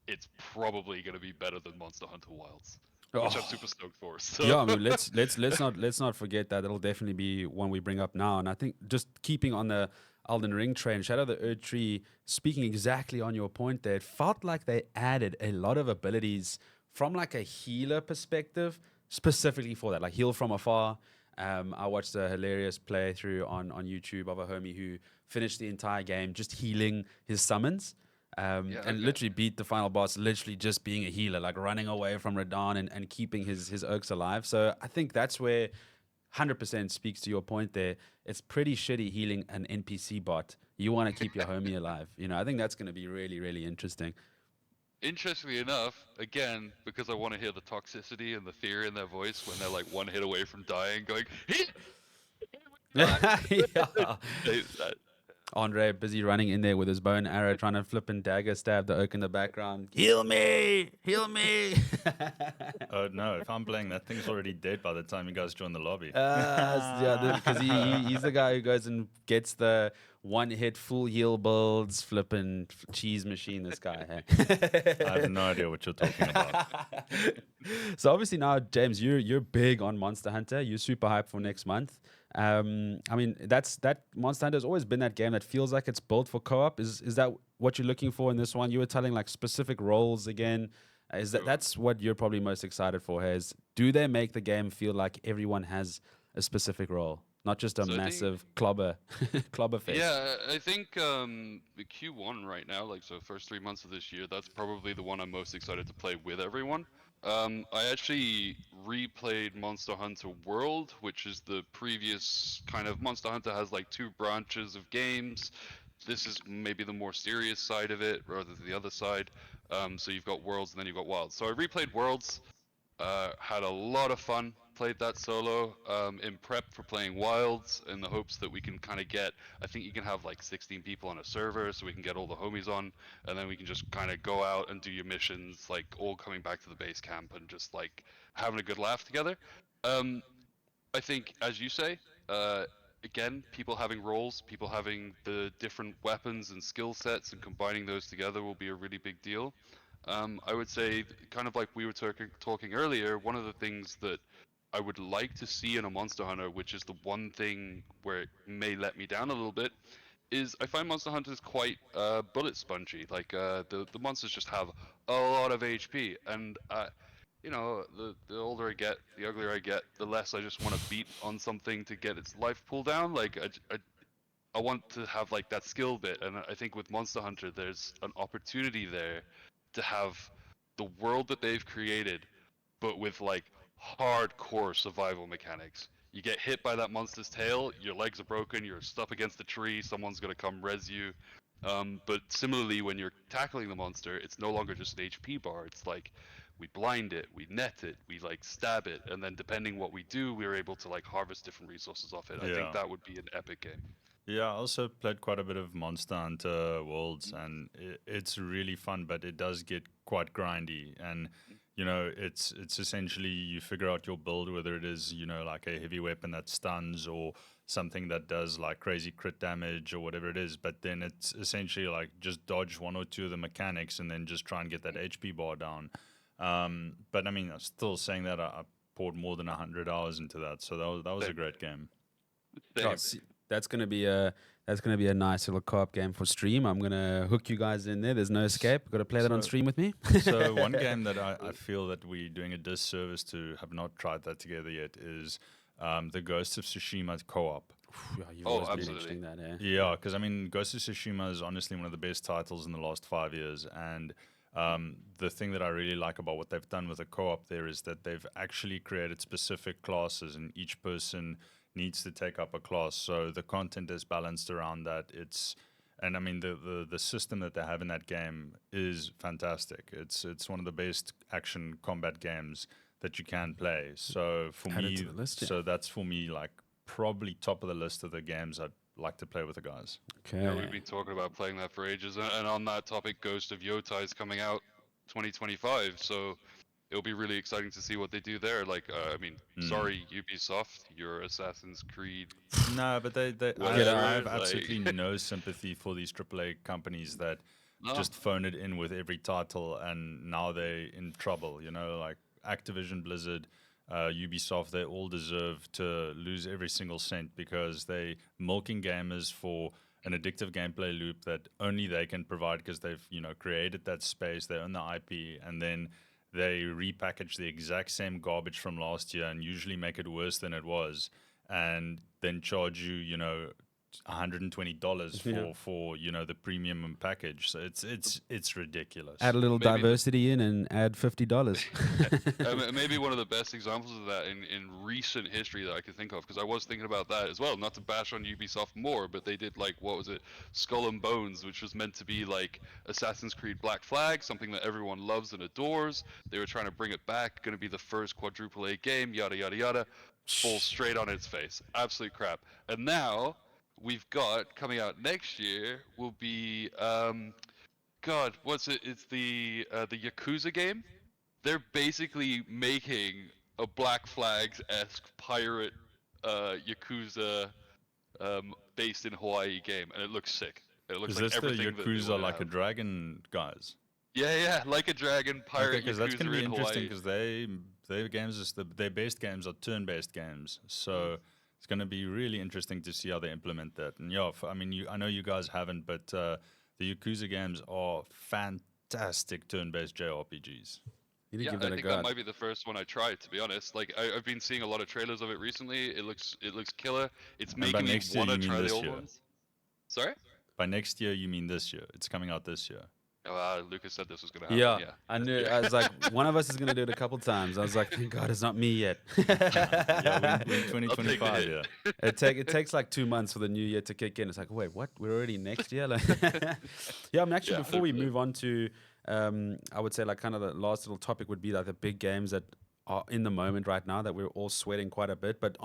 it's probably going to be better than Monster Hunter Wilds. Which I'm super stoked for. So. Yeah, I mean, let's not forget that. It'll definitely be one we bring up now. And I think just keeping on the Elden Ring train, Shadow of the Erd Tree, speaking exactly on your point there, it felt like they added a lot of abilities from like a healer perspective, specifically for that, like heal from afar. I watched a hilarious playthrough on YouTube of a homie who finished the entire game just healing his summons. And literally beat the final boss, literally just being a healer, like running away from Radahn and keeping his Urks alive. So I think that's where 100% speaks to your point there. It's pretty shitty healing an NPC bot. You want to keep your homie alive. I think that's going to be really, really interesting. interestingly enough, again, because I want to hear the toxicity and the fear in their voice when they're like one hit away from dying, going, Yeah. that, Andre busy running in there with his bow and arrow, trying to flip and dagger stab the oak in the background. Heal me! Heal me! Oh no, if I'm playing, that thing's already dead by the time you guys join the lobby. Yeah, because he's the guy who goes and gets the one hit full heal builds, flipping cheese machine. This guy, hey? I have no idea what you're talking about. So obviously now, James, you're big on Monster Hunter. You're super hyped for next month. I mean, that Monster Hunter has always been that game that feels like it's built for co-op. Is that what you're looking for in this one? You were telling like specific roles again. Is Sure. that's what you're probably most excited for? Is do they make the game feel like everyone has a specific role, not just a So I think, massive clobber clobber fest? yeah, I think the Q1 right now, like so first 3 months of this year, that's probably the one I'm most excited to play with everyone. I actually replayed Monster Hunter World, which is the previous kind of Monster Hunter has like two branches of games. This is maybe the more serious side of it rather than the other side. So you've got Worlds and then you've got Wilds. So I replayed Worlds. Had a lot of fun. Played that solo in prep for playing Wilds in the hopes that we can kind of get. I think you can have like 16 people on a server, so we can get all the homies on, and then we can just kind of go out and do your missions, like all coming back to the base camp and just like having a good laugh together. Um, I think, as you say, uh, again, people having roles, people having the different weapons and skill sets, and combining those together will be a really big deal. I would say, kind of like we were talking earlier, one of the things that I would like to see in a Monster Hunter, which is the one thing where it may let me down a little bit, is I find Monster Hunters quite bullet spongy. Like the monsters just have a lot of HP, and the older I get, the uglier I get, the less I just want to beat on something to get its life pull down. Like I want to have like that skill bit, and I think with Monster Hunter, there's an opportunity there to have the world that they've created, but with like hardcore survival mechanics. You get hit by that monster's tail, your legs are broken, you're stuck against a tree, someone's gonna come res you. But similarly, when you're tackling the monster, it's no longer just an HP bar. It's like we blind it, we net it, we like stab it, and then depending what we do, we're able to like harvest different resources off it. I think Yeah. that would be an epic game. Yeah, I also played quite a bit of Monster Hunter Worlds, and it's really fun, but it does get quite grindy. And it's essentially you figure out your build, whether it is like a heavy weapon that stuns or something that does like crazy crit damage or whatever it is. But then it's essentially like just dodge one or two of the mechanics and then just try and get that HP bar down. But I mean, I'm still saying that I poured more than 100 hours into that, so that was a great game. Oh, Same. see, that's gonna be a nice little co-op game for stream. I'm gonna hook you guys in there. There's no escape. Got to play that on So- stream with me. So one game that I feel that we're doing a disservice to have not tried that together yet is the Ghost of Tsushima co-op. Yeah, you've Oh, always been absolutely. mentioning that, eh? Yeah, because I mean, Ghost of Tsushima is honestly one of the best titles in the last 5 years, and the thing that I really like about what they've done with the co-op there is that they've actually created specific classes, and each person needs to take up a class. So the content is balanced around that. And I mean the system that they have in that game is fantastic. It's one of the best action combat games that you can play. So for Add it me, to the list, yeah. so that's for me like probably top of the list of the games I'd like to play with the guys. Okay. Yeah, we've been talking about playing that for ages, and on that topic, Ghost of Yotai is coming out 2025, so it'll be really exciting to see what they do there. Like, I mean, sorry Ubisoft, your Assassin's Creed, No, but I whatever. have Like, absolutely no sympathy for these AAA companies that no, just phone it in with every title, and now they're in trouble. Like Activision, Blizzard, Ubisoft, they all deserve to lose every single cent because they milking gamers for an addictive gameplay loop that only they can provide because they've created that space, they own the IP, and then they repackage the exact same garbage from last year and usually make it worse than it was, and then charge you $120 Yeah. for the premium package. So it's ridiculous. Add a little Maybe diversity in and add $50. maybe one of the best examples of that in recent history that I could think of, because I was thinking about that as well. Not to bash on Ubisoft more, but they did like, what was it, Skull and Bones, which was meant to be like Assassin's Creed Black Flag, something that everyone loves and adores. They were trying to bring it back, going to be the first quadruple A game, yada yada yada. Falls straight on its face, absolute crap. And now we've got coming out next year will be God, what's it? It's the Yakuza game. They're basically making a Black Flags-esque pirate Yakuza based in Hawaii game, and it looks sick. It looks Is like this the everything that they Yakuza want to like a have. dragon guys? Yeah, like a dragon Okay, pirate because that's going Yakuza to be in interesting Hawaii. because their games their best games are turn-based games. So it's going to be really interesting to see how they implement that. And yeah, I mean, I know you guys haven't, but the Yakuza games are fantastic turn-based JRPGs. You need to Yeah, give I that a think that go. might be the first one I tried, to be honest. Like I've been seeing a lot of trailers of it recently. It looks killer. It's And by making me next year, want to you mean try the this old year? ones. Sorry? By next year, you mean this year? It's coming out this year. Lucas said this was gonna happen. Yeah, Yeah. I this knew. year. I was like, one of us is gonna do it a couple times. I was like, thank God it's not me yet. Yeah, we're in I'll take the 2025. hit. Yeah. It takes like 2 months for the new year to kick in. It's like, wait, what? We're already next year? Like, yeah. I'm actually Yeah, before we 100%. move on to, I would say like kind of the last little topic would be like the big games that are in the moment right now that we're all sweating quite a bit. But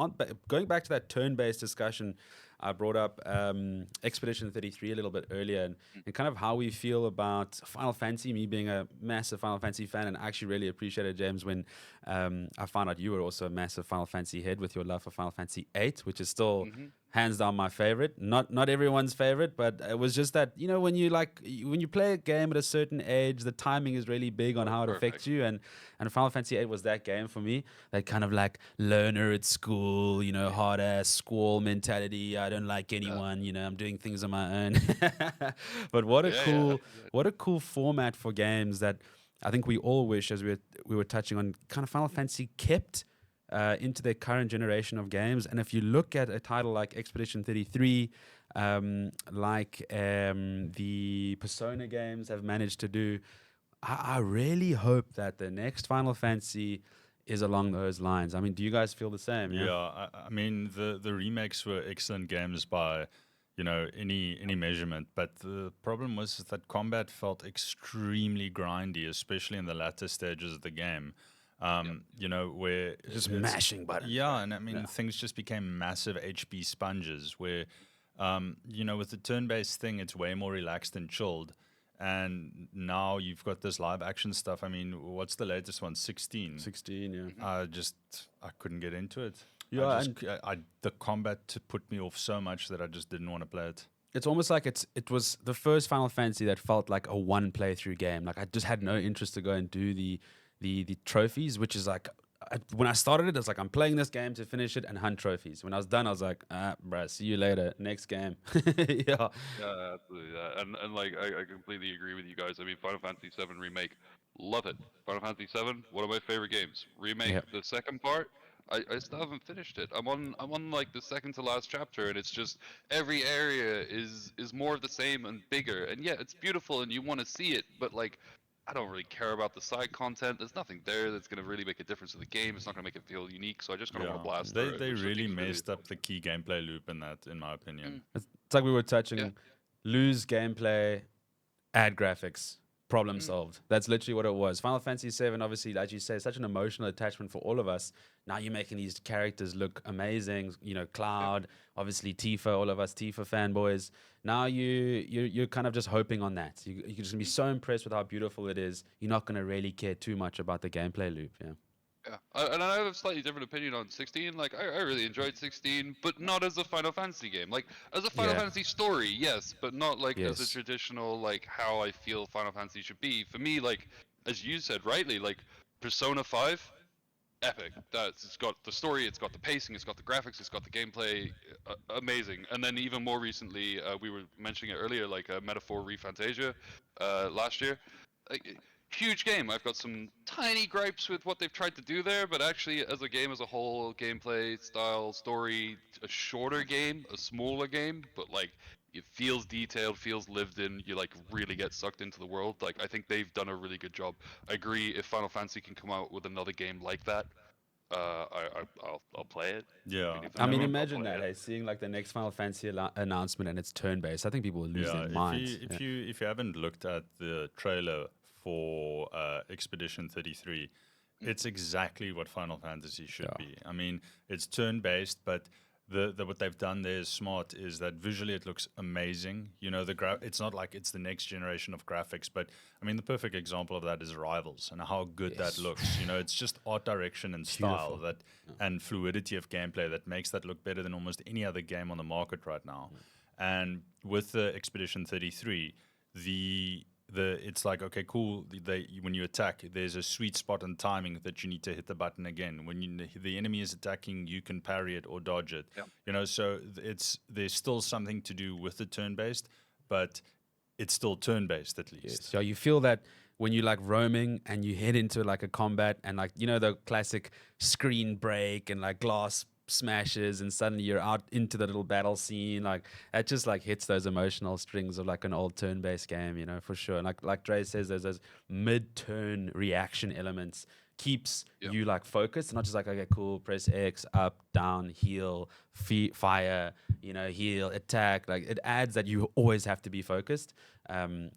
going back to that turn-based discussion, I brought up Expedition 33 a little bit earlier, and kind of how we feel about Final Fantasy. Me being a massive Final Fantasy fan, and I actually really appreciated, James, when I found out you were also a massive Final Fantasy head with your love for Final Fantasy 8, which is still Hmm. hands down my favorite. Not everyone's favorite, but it was just that, when you play a game at a certain age, the timing is really big on Oh, how it affects perfect. you, and Final Fantasy 8 was that game for me. That kind of like learner at school, hard ass squall mentality. I don't like Yeah. anyone, I'm doing things on my own. But what a Yeah, yeah. cool format for games that I think we all wish, as we were touching on, kind of Final Fantasy kept into their current generation of games. And if you look at a title like Expedition 33, the Persona games have managed to do, I really hope that the next Final Fantasy is along those lines. I mean, do you guys feel the same? Yeah, I mean the remakes were excellent games by any measurement, but the problem was that combat felt extremely grindy, especially in the latter stages of the game. Where Just it's- mashing buttons. Yeah, and I mean Yeah. things just became massive HP sponges. Where with the turn-based thing, it's way more relaxed and chilled. And now you've got this live action stuff. I mean, what's the latest one? 16. 16, yeah. I couldn't get into it. Yeah, I just, the combat put me off so much that I just didn't want to play it. It's almost like it was the first Final Fantasy that felt like a one playthrough game. Like I just had no interest to go and do the trophies, which is like when I started it, it's like I'm playing this game to finish it and hunt trophies. When I was done, I was like, bruh, see you later, next game. Yeah, Yeah, absolutely. Yeah. And like I completely agree with you guys. I mean, Final Fantasy VII remake, love it. Final Fantasy VII, one of my favorite games. Remake Yep. the second part. I still haven't finished it. I'm on like the second to last chapter, and it's just every area is more of the same and bigger. And yeah, it's beautiful and you want to see it, but like I don't really care about the side content. There's nothing there that's gonna really make a difference to the game. It's not gonna make it feel unique. So I just kind of want to blast they through it. they which I really think is really messed up the key gameplay loop in that, in my opinion. it's like we were touching. Yeah. Lose gameplay, add graphics, problem Mm. solved. That's literally what it was. Final Fantasy VII, obviously, like you say, such an emotional attachment for all of us. Now you're making these characters look amazing. Cloud, obviously Tifa, all of us Tifa fanboys. Now you're kind of just hoping on that. You're just gonna be so impressed with how beautiful it is. You're not gonna really care too much about the gameplay loop. Yeah. Yeah, and I have a slightly different opinion on 16. Like, I really enjoyed 16, but not as a Final Fantasy game. Like, as a Final Yeah. Fantasy story, yes, but not like as a Yes. traditional, like, how I feel Final Fantasy should be. For me, like, as you said rightly, like, Persona 5, epic. It's got the story, it's got the pacing, it's got the graphics, it's got the gameplay, amazing. And then even more recently, we were mentioning it earlier, like Metaphor ReFantasia last year. Like, huge game. I've got some tiny gripes with what they've tried to do there, but actually, as a game as a whole, gameplay, style, story, a shorter game, a smaller game, but like it feels detailed, feels lived in. You like really get sucked into the world. Like I think they've done a really good job. I agree. If Final Fantasy can come out with another game like that, I'll play it. Yeah, If I mean, never, I'll imagine play that, it. hey, seeing like the next Final Fantasy announcement and it's turn-based. I think people will lose yeah. their minds. If you haven't looked at the trailer for Expedition 33, it's exactly what Final Fantasy should Yeah. be. I mean, it's turn-based, but what they've done there is smart. Is that visually it looks amazing. You know, it's not like it's the next generation of graphics, but I mean, the perfect example of that is Rivals and how good Yes. that looks. You know, it's just art direction and style Beautiful. and fluidity of gameplay that makes that look better than almost any other game on the market right now. And with the Expedition 33, it's like, okay, cool. When you attack, there's a sweet spot and timing that you need to hit the button again. When the enemy is attacking, you can parry it or dodge it. Yep. You know, so there's still something to do with the turn-based, but it's still turn-based at least. So you feel that when you like roaming and you head into like a combat and like, you know, the classic screen break and like glass smashes and suddenly you're out into the little battle scene, like that just like hits those emotional strings of like an old turn-based game, you know, for sure. And like Dre says, there's those mid-turn reaction elements keeps Yep. you like focused, not just like, okay, cool, press X, up, down, heal, fire, you know, heal, attack. Like it adds that you always have to be focused,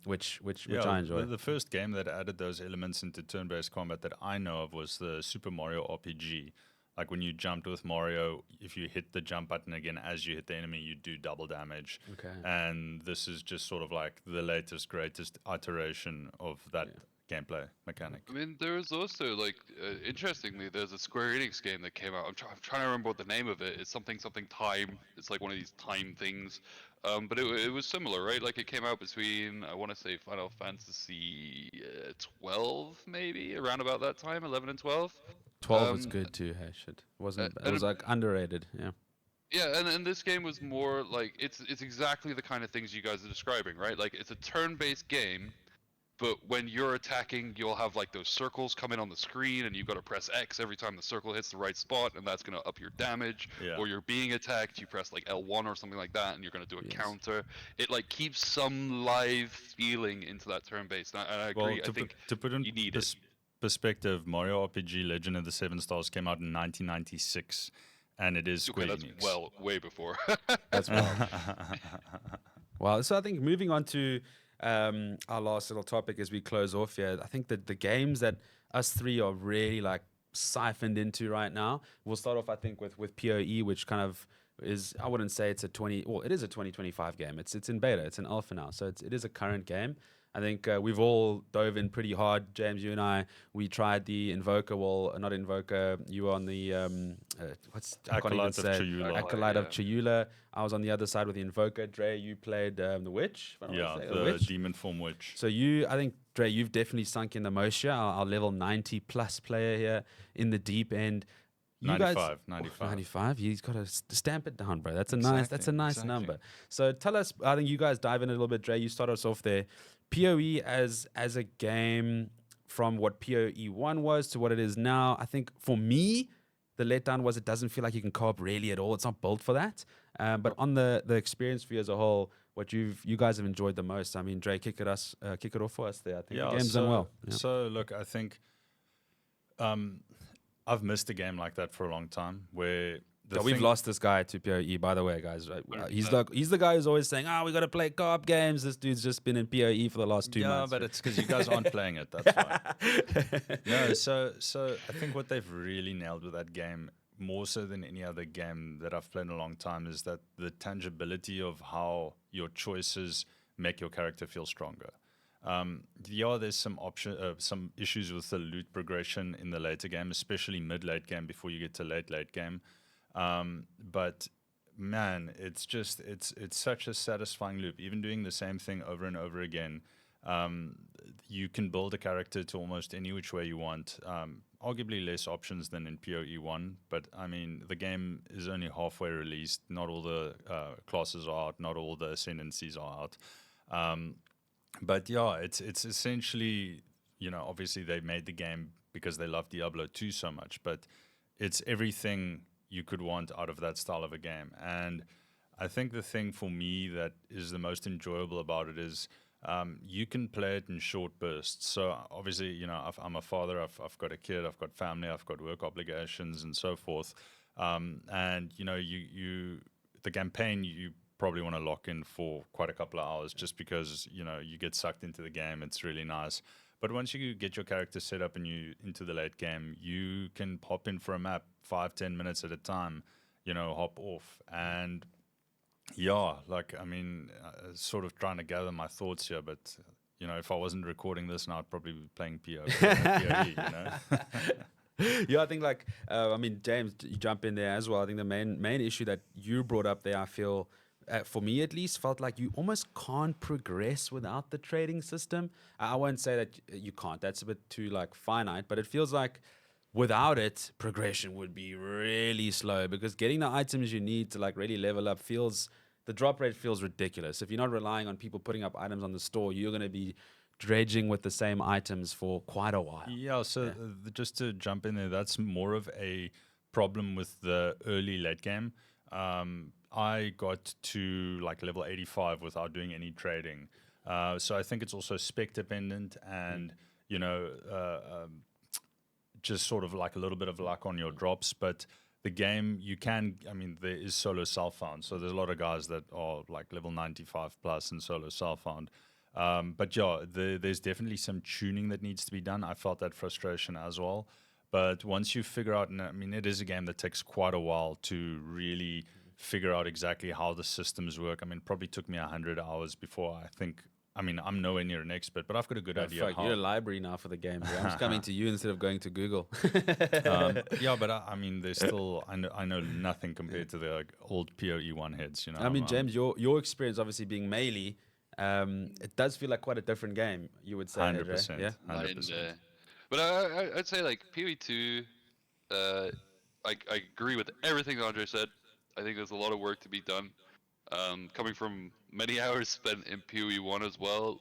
which I enjoy. The first game that added those elements into turn-based combat that I know of was the Super Mario RPG. Like when you jumped with Mario, if you hit the jump button again as you hit the enemy, you do double damage. Okay. And this is just sort of like the latest, greatest iteration of that gameplay mechanic. I mean, there was also like, interestingly, there's a Square Enix game that came out. I'm trying to remember what the name of it is. Something time. It's like one of these time things. But it was similar, right? Like it came out between, I want to say Final Fantasy 12, maybe around about that time, 11 and 12. 12 was Um, good too. Hey, shit, wasn't it and was like underrated? Yeah. Yeah, and this game was more like it's exactly the kind of things you guys are describing, right? Like it's a turn-based game, but when you're attacking, you'll have like those circles come in on the screen, and you've got to press X every time the circle hits the right spot, and that's going to up your damage. Yeah. Or you're being attacked, you press like L1 or something like that, and you're going to do a counter. It like keeps some live feeling into that turn-based. And I agree. I think to put in you need it. perspective, Mario RPG Legend of the Seven Stars came out in 1996, and it is Square Okay, Enix. that's way before. That's wild. Well, so I think moving on to our last little topic as we close off here, I think that the games that us three are really like siphoned into right now, we'll start off, I think, with PoE, which kind of is, I wouldn't say it's it is a 2025 game. It's in beta, it's in alpha now, so it is a current game. I think we've all dove in pretty hard. James, you and I, we tried the Invoker. Well, not Invoker. You were on the I can't even Acolyte of say it. Chayula. Acolyte of Yeah. Chayula. I was on the other side with the Invoker. Dre, you played the Witch. if I'm not Yeah, mistaken, the Witch. Demon Form Witch. So I think Dre, you've definitely sunk in the most here. Our level 90 plus player here in the deep end. You 95, guys, 95. 95. He's got to stamp it down, bro. That's a Exactly, nice exactly. number. So tell us. I think you guys dive in a little bit, Dre. You start us off there. PoE as a game, from what PoE 1 was to what it is now. I think for me, the letdown was it doesn't feel like you can co-op really at all. It's not built for that. But on the experience for you as a whole, what you guys have enjoyed the most. I mean, Dre, kick it off for us there. I think the game's done well. Yeah. So look, I think I've missed a game like that for a long time. Where We've lost this guy to PoE, by the way, guys. Right? He's the guy who's always saying, we got to play co-op games. This dude's just been in PoE for the last 2 months. Yeah, but it's because you guys aren't playing it. That's why. No, so I think what they've really nailed with that game, more so than any other game that I've played in a long time, is that the tangibility of how your choices make your character feel stronger. There's some issues with the loot progression in the later game, especially mid-late game before you get to late game. But man, it's such a satisfying loop. Even doing the same thing over and over again, you can build a character to almost any which way you want. Arguably less options than in PoE 1, but I mean, the game is only halfway released. Not all the classes are out, not all the ascendancies are out. But yeah, it's essentially obviously they made the game because they love Diablo 2 so much, but it's everything you could want out of that style of a game. And I think the thing for me that is the most enjoyable about it is you can play it in short bursts. So obviously, I'm a father, I've got a kid, I've got family, I've got work obligations and so forth. And the campaign, you probably want to lock in for quite a couple of hours just because, you get sucked into the game. It's really nice. But once you get your character set up and you into the late game, you can hop in for a map 5-10 minutes at a time, hop off. And yeah, sort of trying to gather my thoughts here, but if I wasn't recording this now, I'd probably be playing PoE, Yeah, I think James, you jump in there as well. I think the main issue that you brought up there, I feel, for me at least, felt like you almost can't progress without the trading system. I won't say that you can't. That's a bit too finite, but it feels like without it, progression would be really slow because getting the items you need to really level up the drop rate feels ridiculous. If you're not relying on people putting up items on the store, you're going to be dredging with the same items for quite a while. Yeah, so just to jump in there, that's more of a problem with the early late game. I got to level 85 without doing any trading. So I think it's also spec dependent and, just sort of a little bit of luck on your drops. But the game, there is solo self-found. So there's a lot of guys that are level 95 plus and solo self-found. But yeah, there's definitely some tuning that needs to be done. I felt that frustration as well. But once you figure out, and it is a game that takes quite a while to really figure out exactly how the systems work. It probably took me 100 hours before I'm nowhere near an expert, but I've got a good idea. You're a library now for the game. Bro. I'm just coming to you instead of going to Google. Yeah, but there's still, I know nothing compared to the old PoE1 heads. James, your experience obviously being melee, it does feel like quite a different game, you would say. 100%. Yeah? 100%. But I'd say PoE2, I agree with everything Andre said. I think there's a lot of work to be done. Coming from many hours spent in PoE1 as well,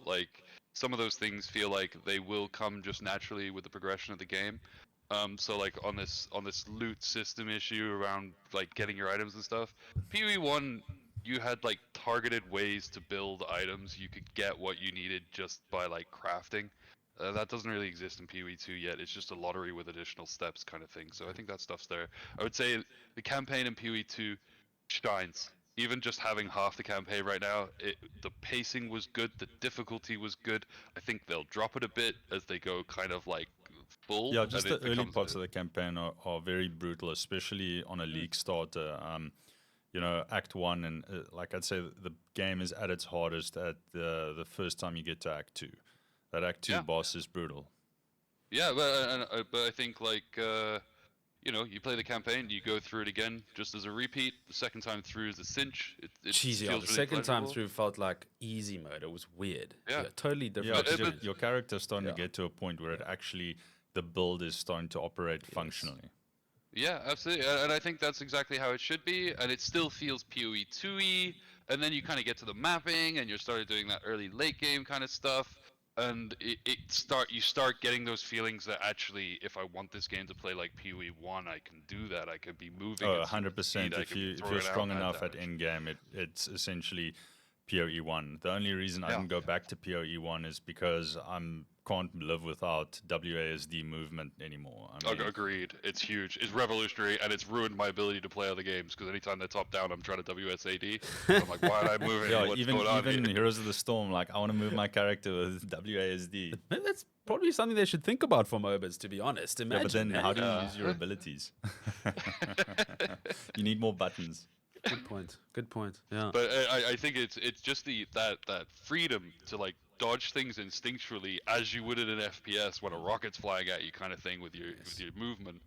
some of those things feel like they will come just naturally with the progression of the game. So on this loot system issue around getting your items and stuff, PoE1 you had targeted ways to build items. You could get what you needed just by crafting. That doesn't really exist in PoE2 yet. It's just a lottery with additional steps kind of thing. So I think that stuff's there. I would say the campaign in PoE2 shines. Even just having half the campaign right now, the pacing was good, the difficulty was good. I think they'll drop it a bit as they go kind of full. Yeah, just the early parts of the campaign are very brutal, especially on a league starter. Act 1, and I'd say the game is at its hardest at the first time you get to Act 2. That Act 2 boss is brutal. Yeah, but I think you play the campaign, you go through it again just as a repeat. The second time through is a cinch. The second time through felt like easy mode. It was weird. Yeah, totally different. Yeah, your character's starting to get to a point where it actually, the build is starting to operate functionally. Yeah, absolutely. And I think that's exactly how it should be. And it still feels PoE 2y. And then you kind of get to the mapping and you started doing that early late game kind of stuff. And you start getting those feelings that actually, if I want this game to play like PoE1, I can do that. I could be moving. 100%. If you're strong enough at end game, it's essentially PoE1. The only reason I can go back to PoE1 is because can't live without WASD movement anymore. Agreed. It's huge. It's revolutionary, and it's ruined my ability to play other games because anytime they're top down, I'm trying to WSAD. I'm like, why am I moving? Yeah, What's even going on here? Heroes of the Storm, I want to move my character with WASD. Maybe that's probably something they should think about for MOBAs, to be honest. Imagine, but then how do you use your abilities? You need more buttons. Good point. Yeah. But I think it's just that freedom to dodge things instinctually as you would in an FPS when a rocket's flying at you, kind of thing, with your movement,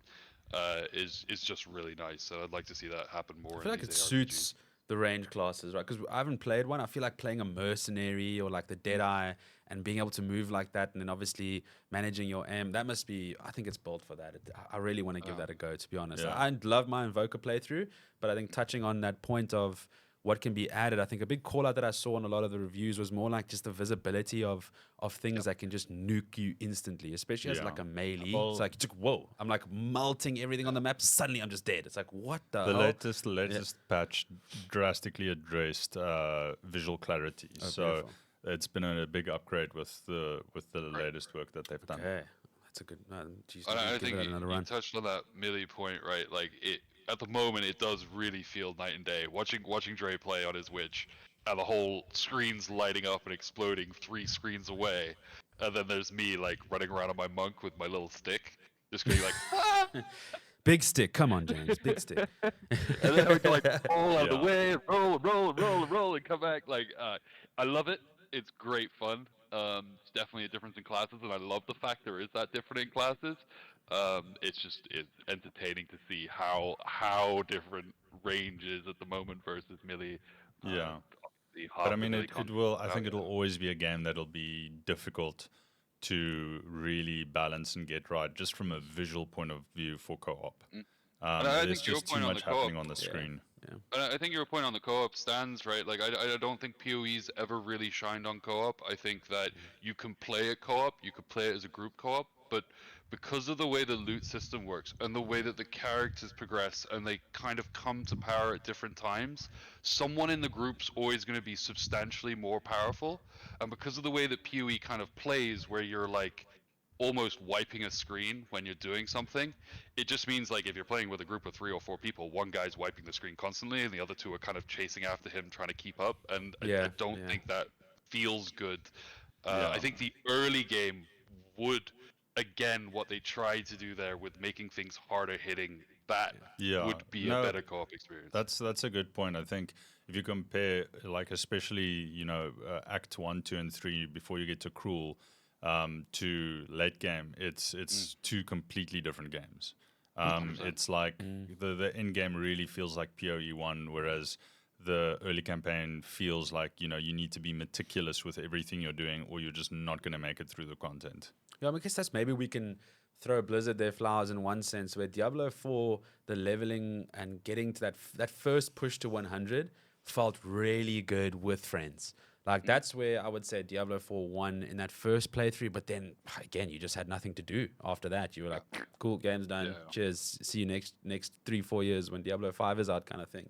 is just really nice. So I'd like to see that happen more. I feel like it suits the range classes, right? Because I haven't played one. I feel like playing a mercenary or the Deadeye and being able to move like that, and then obviously managing your aim, that must be, I think it's built for that. I really want to give that a go, to be honest. Yeah. I love my Invoker playthrough, but I think touching on that point of what can be added. I think a big call out that I saw in a lot of the reviews was more like just the visibility of things that can just nuke you instantly, especially as Yeah. like a melee. Well- It's like, whoa, I'm like melting everything on the map. Suddenly I'm just dead. It's like, what the The hell? latest patch drastically addressed visual clarity. So beautiful. it's been a big upgrade with the latest work that they've done. Okay. That's a good, geez, And I give think that you, another you run. touched on that melee point, right? Like it at the moment, it does really feel night and day. Watching Dre play on his Witch, and the whole screen's lighting up and exploding 3 screens away, and then there's me like running around on my monk with my little stick, just going like, ah! Big stick. Come on, James. Big stick. and then I would go like roll out of the Yeah. way, roll, and come back. Like I love it. It's great fun. It's definitely a difference in classes, and I love the fact there is that difference in classes. It's entertaining to see how different range is at the moment versus melee. Yeah. The But half I mean, melee it will. I content think out it'll there. always be a game that'll be difficult to really balance and get right, just from a visual point of view for co-op. Mm. And I There's think your just too point on much the co-op- happening on the screen. And I think your point on the co-op stands, right? Like, I don't think PoE's ever really shined on co-op. I think that you can play it co-op, you could play it as a group co-op, but because of the way the loot system works and the way that the characters progress and they kind of come to power at different times, someone in the group's always going to be substantially more powerful. And because of the way that PoE kind of plays, where you're like almost wiping a screen when you're doing something, it just means like if you're playing with a group of 3 or 4 people, one guy's wiping the screen constantly and the other two are kind of chasing after him trying to keep up, and I don't think that feels good. I Yeah. think the early game would, again, what they tried to do there with making things harder hitting, that Yeah. would be No, a better co-op experience. That's a good point. I think if you compare, like, especially Act 1, 2, and 3 before you get to Cruel, to late game, it's two completely different games. 100%. It's like the end game really feels like PoE 1, whereas the early campaign feels like you need to be meticulous with everything you're doing, or you're just not going to make it through the content. Yeah, I guess that's maybe we can throw Blizzard their flowers in one sense, where Diablo 4, the leveling and getting to that first push to 100 felt really good with friends. Like that's where I would say Diablo 4 won in that first playthrough, but then again, you just had nothing to do after that. You were like, cool, game's done. Yeah. Cheers. See you next 3-4 years when Diablo 5 is out, kind of thing,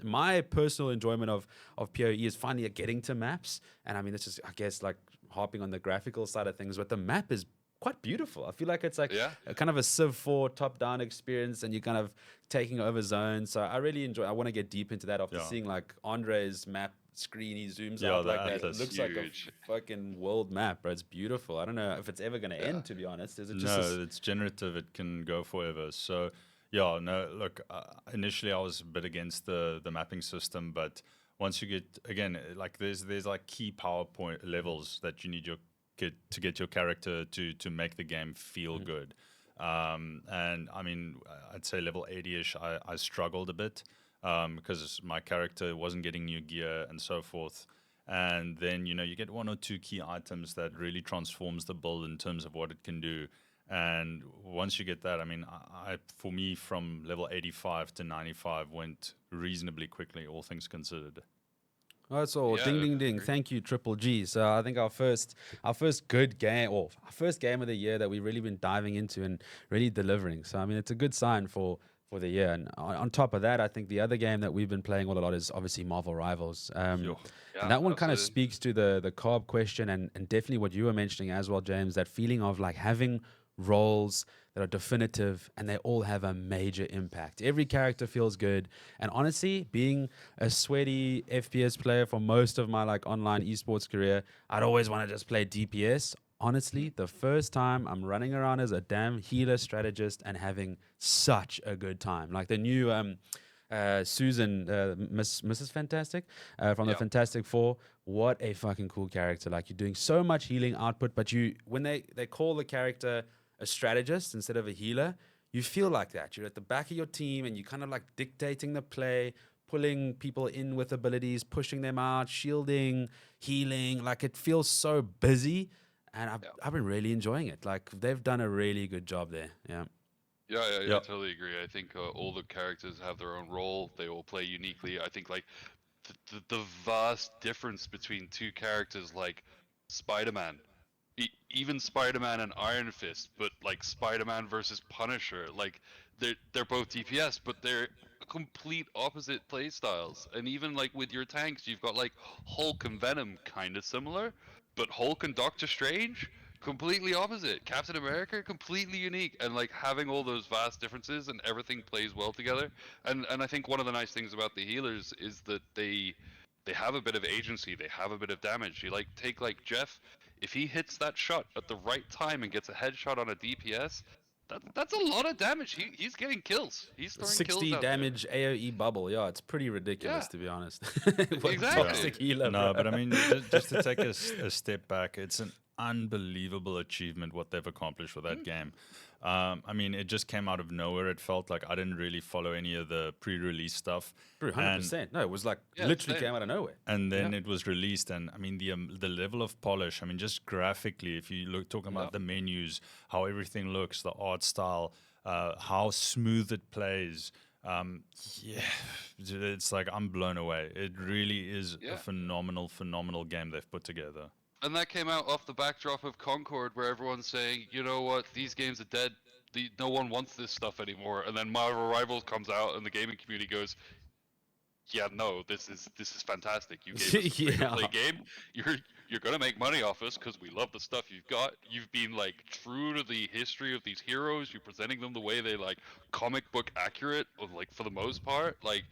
My personal enjoyment of PoE is finally getting to maps. And I mean, this is, I guess, like harping on the graphical side of things, but the map is quite beautiful. I feel like it's like a kind of a Civ 4 top-down experience, and you're kind of taking over zones. So I really enjoy. I want to get deep into that after seeing like Andre's map screen. He zooms out the like that. It atlas. looks like a Huge. fucking world map, bro. It's beautiful. I don't know if it's ever going to end, to be honest. Is it just No, it's generative. It can go forever. So, yeah, no, look, initially I was a bit against the mapping system, but once you get, again, like there's like key PowerPoint levels that you need to get your character to make the game feel good. And I mean, I'd say level 80-ish, I struggled a bit because my character wasn't getting new gear and so forth. And then, you get 1 or 2 key items that really transforms the build in terms of what it can do. And once you get that, I mean, for me, from level 85 to 95 went reasonably quickly, all things considered. Oh, that's all. Yeah, Ding, ding, ding. agree. Thank you, Triple G. So I think our first good game, or our first game of the year that we've really been diving into and really delivering. So I mean, it's a good sign for the year. And on top of that, I think the other game that we've been playing a lot is obviously Marvel Rivals. And that one kind of absolutely. speaks to the co-op question and definitely what you were mentioning as well, James. That feeling of like having roles that are definitive and they all have a major impact. Every character feels good. And honestly, being a sweaty FPS player for most of my like online esports career, I'd always want to just play DPS. Honestly, the first time I'm running around as a damn healer strategist and having such a good time. Like the new Susan, Mrs. Fantastic from the Fantastic Four. What a fucking cool character. Like you're doing so much healing output, but when they call the character a strategist instead of a healer, you feel like that. You're at the back of your team and you're kind of like dictating the play, pulling people in with abilities, pushing them out, shielding, healing. Like it feels so busy, and I've been really enjoying it. Like they've done a really good job there. Yeah. Yeah, Yeah. I totally agree. I think all the characters have their own role. They all play uniquely. I think like the vast difference between two characters like Spider-Man, even Spider-Man and Iron Fist, but like Spider-Man versus Punisher, like they're both DPS, but they're complete opposite play styles. And even like with your tanks, you've got like Hulk and Venom kind of similar, but Hulk and Doctor Strange completely opposite. Captain America completely unique, and like having all those vast differences and everything plays well together. And I think one of the nice things about the healers is that they have a bit of agency, they have a bit of damage. You like take like Jeff, if he hits that shot at the right time and gets a headshot on a DPS, that's a lot of damage. He's getting kills. He's throwing kills 60 out there. damage AoE bubble. Yeah, it's pretty ridiculous Yeah, to be honest. What a exactly. toxic healer, No, bro. but I mean, just to take a step back, it's an unbelievable achievement what they've accomplished with that game. I mean, it just came out of nowhere. It felt like I didn't really follow any of the pre-release stuff. Bro, And 100%. No, it was like Yeah, literally same. came out of nowhere. and then it was released, and I mean the level of polish. I mean, just graphically, if you look talking about the menus, how everything looks, the art style, how smooth it plays. Yeah, it's like I'm blown away. It really is Yeah. a phenomenal game they've put together. And that came out off the backdrop of Concord, where everyone's saying, you know what, these games are dead. No one wants this stuff anymore. And then Marvel Rivals comes out, and the gaming community goes, yeah, no, this is fantastic. You gave us a free-to-play Yeah. game. You're gonna make money off us because we love the stuff you've got. You've been like true to the history of these heroes. You're presenting them the way they like comic book accurate, or like for the most part. Like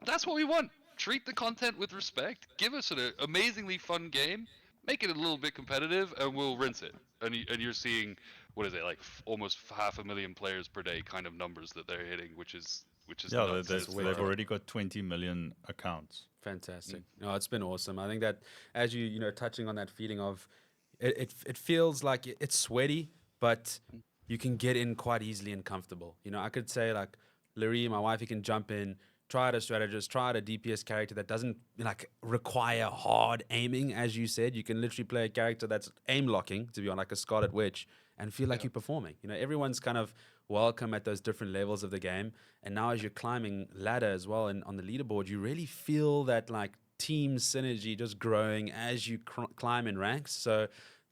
that's what we want. Treat the content with respect. Give us an amazingly fun game. Make it a little bit competitive, and we'll rinse it. And you're seeing what is it like almost 500,000 players per day kind of numbers that they're hitting, which is Yeah, nuts. It's they've already got 20 million accounts. Fantastic. No, it's been awesome. I think that as you know, touching on that feeling of it feels like it's sweaty, but you can get in quite easily and comfortable. You know, I could say like Larry, my wife, you can jump in, try out a strategist, try out a DPS character that doesn't like require hard aiming, as you said. You can literally play a character that's aim locking, to be on like a Scarlet Witch, and feel like you're performing. You know, everyone's kind of welcome at those different levels of the game. And now as you're climbing ladder as well and on the leaderboard, you really feel that like team synergy just growing as you climb in ranks. So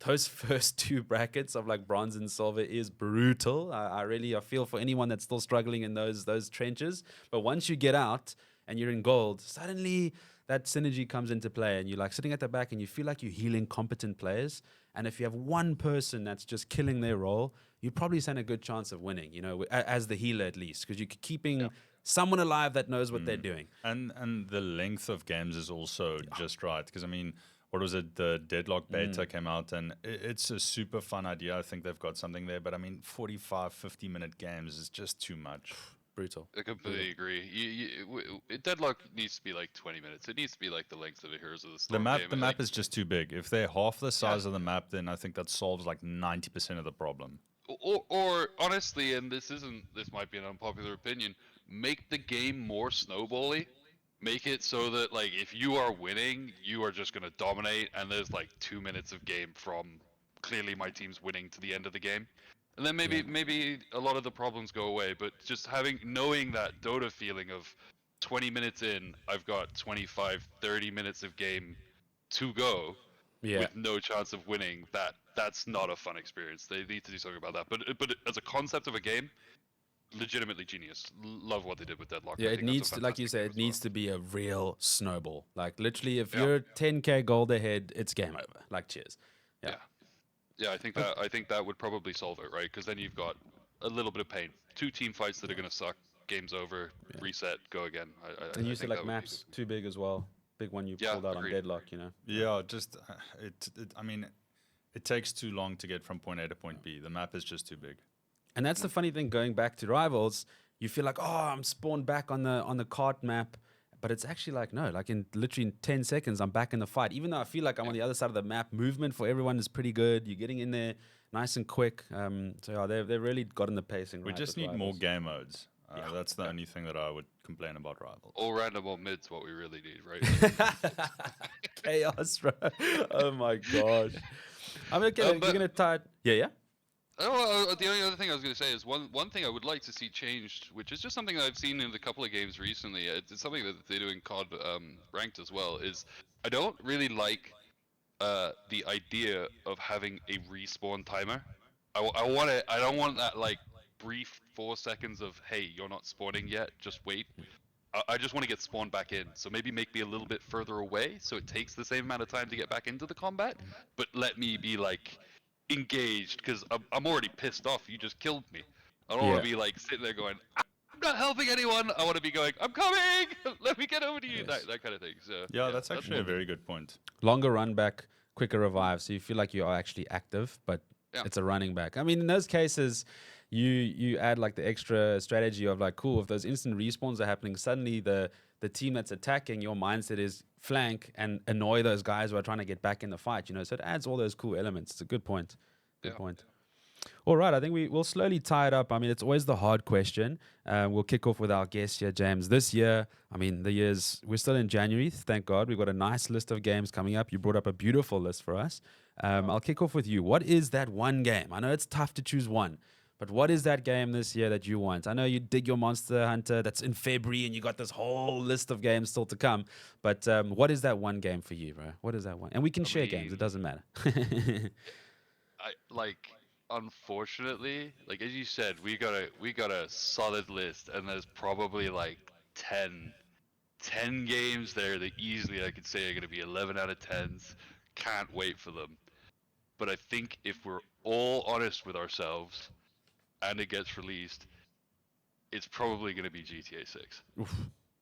those first two brackets of like bronze and silver is brutal. I feel for anyone that's still struggling in those trenches. But once you get out and you're in gold, suddenly that synergy comes into play and you're like sitting at the back and you feel like you're healing competent players. And if you have one person that's just killing their role, you probably stand a good chance of winning, you know, as the healer at least, because you're keeping someone alive that knows what they're doing. And the length of games is also just right, because I mean, what was it? The Deadlock beta came out, and it's a super fun idea. I think they've got something there, but I mean, 45, 50-minute games is just too much. Brutal. I completely agree. Deadlock needs to be like 20 minutes. It needs to be like the length of a Heroes of the Storm game. The map is just too big. If they're half the size of the map, then I think that solves like 90% of the problem. Or honestly, and this might be an unpopular opinion, make the game more snowbally. Make it so that like if you are winning, you are just gonna dominate, and there's like 2 minutes of game from clearly my team's winning to the end of the game. And then maybe a lot of the problems go away, but just knowing that Dota feeling of 20 minutes in, I've got 25, 30 minutes of game to go with no chance of winning, that's not a fun experience. They need to do something about that. But as a concept of a game, legitimately genius. Love what they did with Deadlock. Yeah, I it think that's a needs to, like you fantastic said, game it as well. needs to be a real snowball. Like literally, if Yeah. you're 10K gold ahead, it's game over. Like cheers. Yeah. Yeah, I think that would probably solve it, right? Because then you've got a little bit of pain. 2 team fights that are gonna suck. Game's over. Reset. Go again. And you I said think like that would be maps too big as well. Big one you Yeah, pulled out agreed. on Deadlock, you know. Yeah, just I mean, it takes too long to get from point A to point B. The map is just too big. And that's the funny thing going back to Rivals, you feel like, oh, I'm spawned back on the cart map. But it's actually like, no, like in literally 10 seconds, I'm back in the fight. Even though I feel like I'm on the other side of the map, movement for everyone is pretty good. You're getting in there nice and quick. So yeah, they've really gotten the pacing We right. just with need more Rivals. game modes. That's the only thing that I would complain about Rivals. all random on mid's what we really need, right? Chaos, bro. Oh my gosh. I mean, okay, But- you're going to tie it. Yeah, yeah. The only other thing I was going to say is one thing I would like to see changed, which is just something that I've seen in a couple of games recently. It's something that they do in COD ranked as well. Is I don't really like the idea of having a respawn timer. I want it. I don't want that like brief 4 seconds of hey, you're not spawning yet. Just wait. I just want to get spawned back in. So maybe make me a little bit further away, so it takes the same amount of time to get back into the combat. But let me be like engaged, because I'm already pissed off. You just killed me. I don't want Yeah. to be like sitting there going, I'm not helping anyone. I want to be going, I'm coming. Let me get over to you. Yes. That kind of thing. So Yeah, that's actually a one thing. very good point. Longer run back, quicker revive, so you feel like you are actually active, but Yeah. it's a running back. I mean, in those cases, you add like the extra strategy of like, cool, if those instant respawns are happening, suddenly the team that's attacking, your mindset is flank and annoy those guys who are trying to get back in the fight. So it adds all those cool elements. It's a good point. Good Yeah. point. All right, I think we'll slowly tie it up. I mean, it's always the hard question. We'll kick off with our guest here, James. This year, I mean, we're still in January, thank God. We've got a nice list of games coming up. You brought up a beautiful list for us. I'll kick off with you. What is that one game? I know it's tough to choose one, but what is that game this year that you want? I know you dig your Monster Hunter that's in February and you got this whole list of games still to come, but what is that one game for you, bro? What is that one? And we can share games, it mean, doesn't matter. I like unfortunately, like as you said, we got a solid list, and there's probably like 10 games there that easily I could say are going to be 11 out of 10s. Can't wait for them. But I think if we're all honest with ourselves and it gets released, it's probably going to be GTA 6. Oof.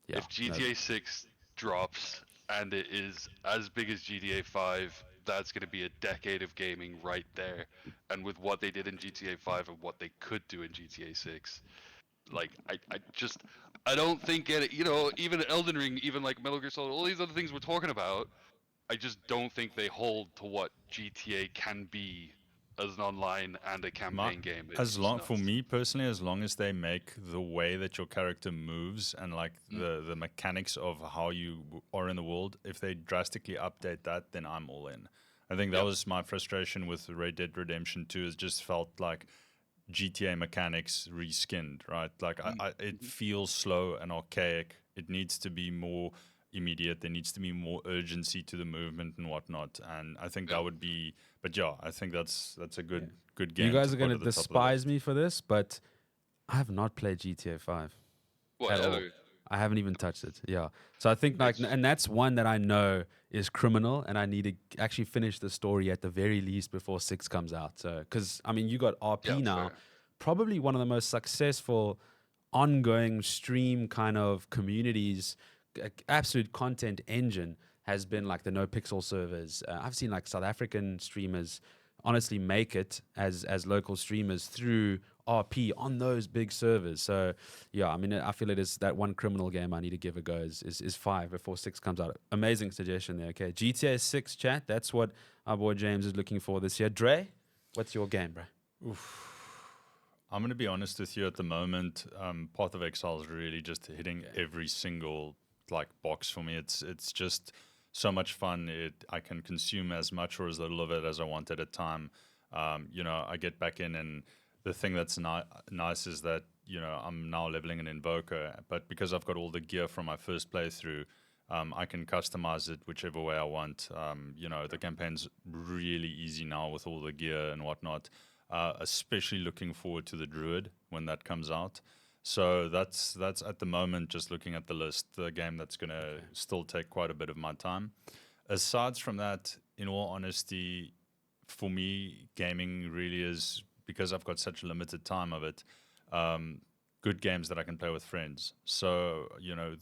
Yeah, If GTA 6 drops and it is as big as GTA 5, that's going to be a decade of gaming right there. And with what they did in GTA 5 and what they could do in GTA 6, like I don't think even Elden Ring, even like Metal Gear Solid, all these other things we're talking about, I just don't think they hold to what GTA can be as an online and a campaign game. It's As just long for nuts. me personally, as long as they make the way that your character moves and like the mechanics of how you are in the world, if they drastically update that, then I'm all in. I think that Yep. was my frustration with Red Dead Redemption 2. It just felt like GTA mechanics reskinned, right? Like it feels slow and archaic. It needs to be more immediate. There needs to be more urgency to the movement and whatnot. And I think Yeah. that would be. But yeah, I think that's a good game. You guys to are going put to at the top of the despise list. me for this, but I have not played GTA 5 at all. Whatever. I haven't even touched it. Yeah. So I think like, It's- and that's one that I know is criminal, and I need to actually finish the story at the very least before 6 comes out. So, because I mean, you got RP Yeah, now, fair. probably one of the most successful ongoing stream kind of communities, absolute content engine has been like the no pixel servers. I've seen like South African streamers honestly make it as local streamers through RP on those big servers. So yeah, I mean, I feel it is that one criminal game I need to give a go is 5 before 6 comes out. Amazing suggestion there. Okay, GTA 6 chat. That's what our boy James is looking for this year. Dre, what's your game, bro? I'm going to be honest with you at the moment. Path of Exile is really just hitting every single like box for me. It's just so much fun. I can consume as much or as little of it as I want at a time. I get back in, and the thing that's nice is that I'm now leveling an Invoker, but because I've got all the gear from my first playthrough, I can customize it whichever way I want. The campaign's really easy now with all the gear and whatnot. Especially looking forward to the Druid when that comes out. So that's at the moment, just looking at the list, the game that's going to still take quite a bit of my time. Aside from that, in all honesty, for me, gaming really is, because I've got such a limited time of it, good games that I can play with friends. So,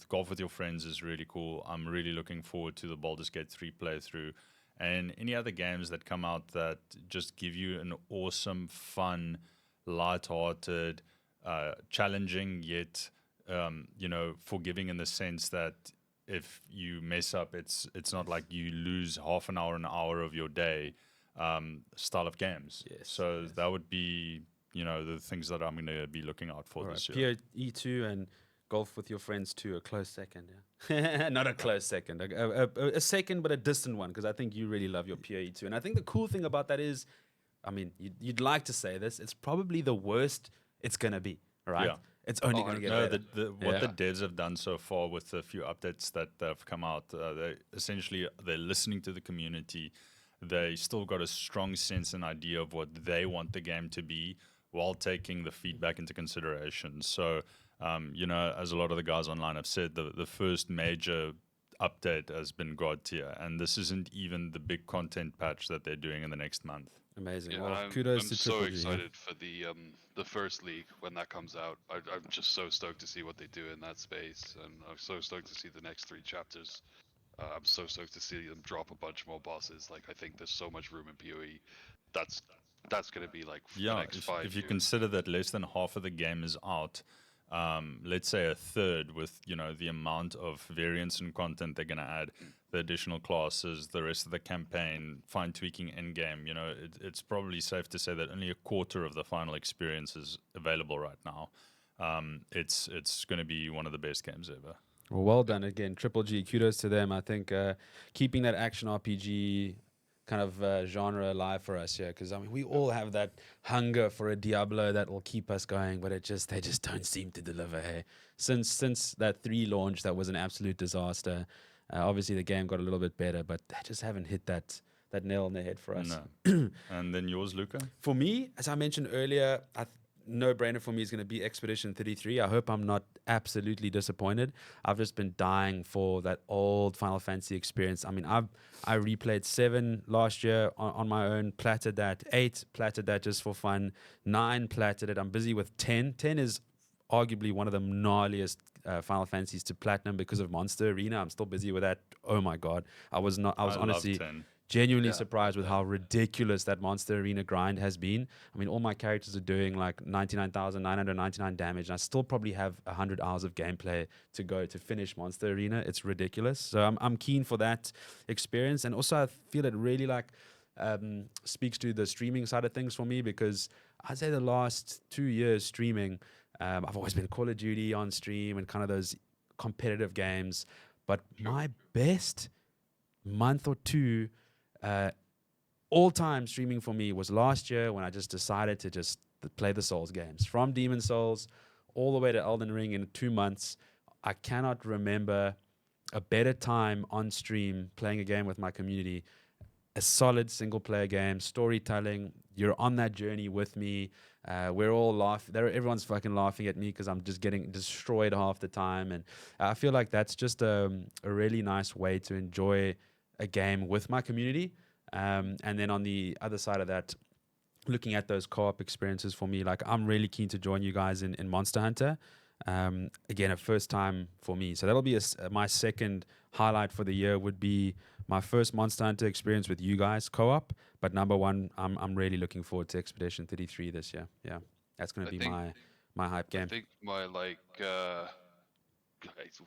golf with your friends is really cool. I'm really looking forward to the Baldur's Gate 3 playthrough. And any other games that come out that just give you an awesome, fun, light-hearted, challenging yet, forgiving in the sense that if you mess up, it's not like you lose half an hour of your day, style of games. Yes, So that would be, the things that I'm going to be looking out for All this right, year. PoE2 and golf with your friends too, a close second. Yeah, not a close second, a second, but a distant one, because I think you really love your PoE2. And I think the cool thing about that is, I mean, you'd like to say this, it's probably the worst it's going to be, right? Yeah. It's only Oh, going to get 100%. No, better. what the Yeah. devs have done so far with the few updates that have come out, they're listening to the community. They still got a strong sense and idea of what they want the game to be, while taking the feedback into consideration. So, as a lot of the guys online have said, the first major update has been God tier, and this isn't even the big content patch that they're doing in the next month. Amazing. Yeah, Well, I'm kudos I'm to so Triple G. Yeah. excited for the first league when that comes out. I'm just so stoked to see what they do in that space, and I'm so stoked to see the next 3 chapters. I'm so stoked to see them drop a bunch more bosses. Like I think there's so much room in PoE. That's that's gonna be like the Yeah, next if 5 you years. consider that less than half of the game is out, let's say a third, with the amount of variance and content they're going to add, the additional classes, the rest of the campaign, fine tweaking in game, it's probably safe to say that only a quarter of the final experience is available right now. It's going to be one of the best games ever. Well done again, Triple G. Kudos to them. I think keeping that action RPG kind of genre alive for us, yeah. Because I mean, we all have that hunger for a Diablo that will keep us going, but they just don't seem to deliver. Hey, since that 3 launch, that was an absolute disaster. Obviously, the game got a little bit better, but they just haven't hit that nail on the head for us. No. And then yours, Luca? For me, as I mentioned earlier, no brainer for me is going to be Expedition 33. I hope I'm not absolutely disappointed. I've just been dying for that old Final Fantasy experience. I mean, I replayed 7 last year on my own, platted that, 8 platted that just for fun, 9 platted it. I'm busy with 10. 10 is arguably one of the gnarliest Final Fantasies to platinum because of Monster Arena. I'm still busy with that. Oh my god, I was I honestly love 10. genuinely Yeah, surprised with how ridiculous that Monster Arena grind has been. I mean, all my characters are doing like 99,999 damage, and I still probably have 100 hours of gameplay to go to finish Monster Arena. It's ridiculous. So I'm keen for that experience, and also I feel it really like speaks to the streaming side of things for me, because I'd say the last 2 years streaming, I've always been Call of Duty on stream and kind of those competitive games, but my best month or two all time streaming for me was last year, when I just decided to just play the Souls games, from Demon Souls all the way to Elden Ring in 2 months. I cannot remember a better time on stream playing a game with my community. A solid single player game, storytelling. You're on that journey with me. We're all laughing. Everyone's fucking laughing at me because I'm just getting destroyed half the time. And I feel like that's just a really nice way to enjoy a game with my community. And then on the other side of that, looking at those co-op experiences for me, like I'm really keen to join you guys in Monster Hunter. Again, a first time for me. So that'll be my second highlight for the year, would be my first Monster Hunter experience with you guys co-op. But number one, I'm really looking forward to Expedition 33 this year. Yeah, that's going I to be think my hype I game. think my what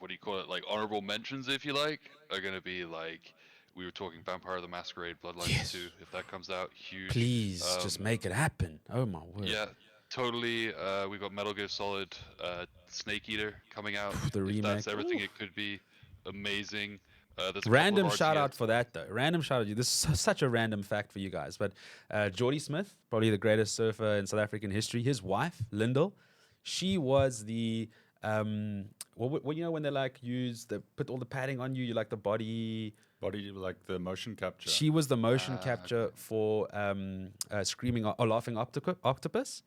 do you call it? Like honorable mentions, if you like, are gonna be like we were talking Vampire the Masquerade Bloodlines Yes. 2. If that comes out, huge. Please just make it happen. Oh my word. Yeah, totally. We got Metal Gear Solid Snake Eater coming out. The If that's remake. everything Ooh. it could be, amazing. There's a Random couple of shout RTS. out for that though. Random shout out. This is such a random fact for you guys, but Geordie Smith, probably the greatest surfer in South African history. His wife, Lyndall, she was the what you know when they like put all the padding on you, you like the body. Body, like the motion capture. She was the motion capture for Screaming or Laughing Octopus.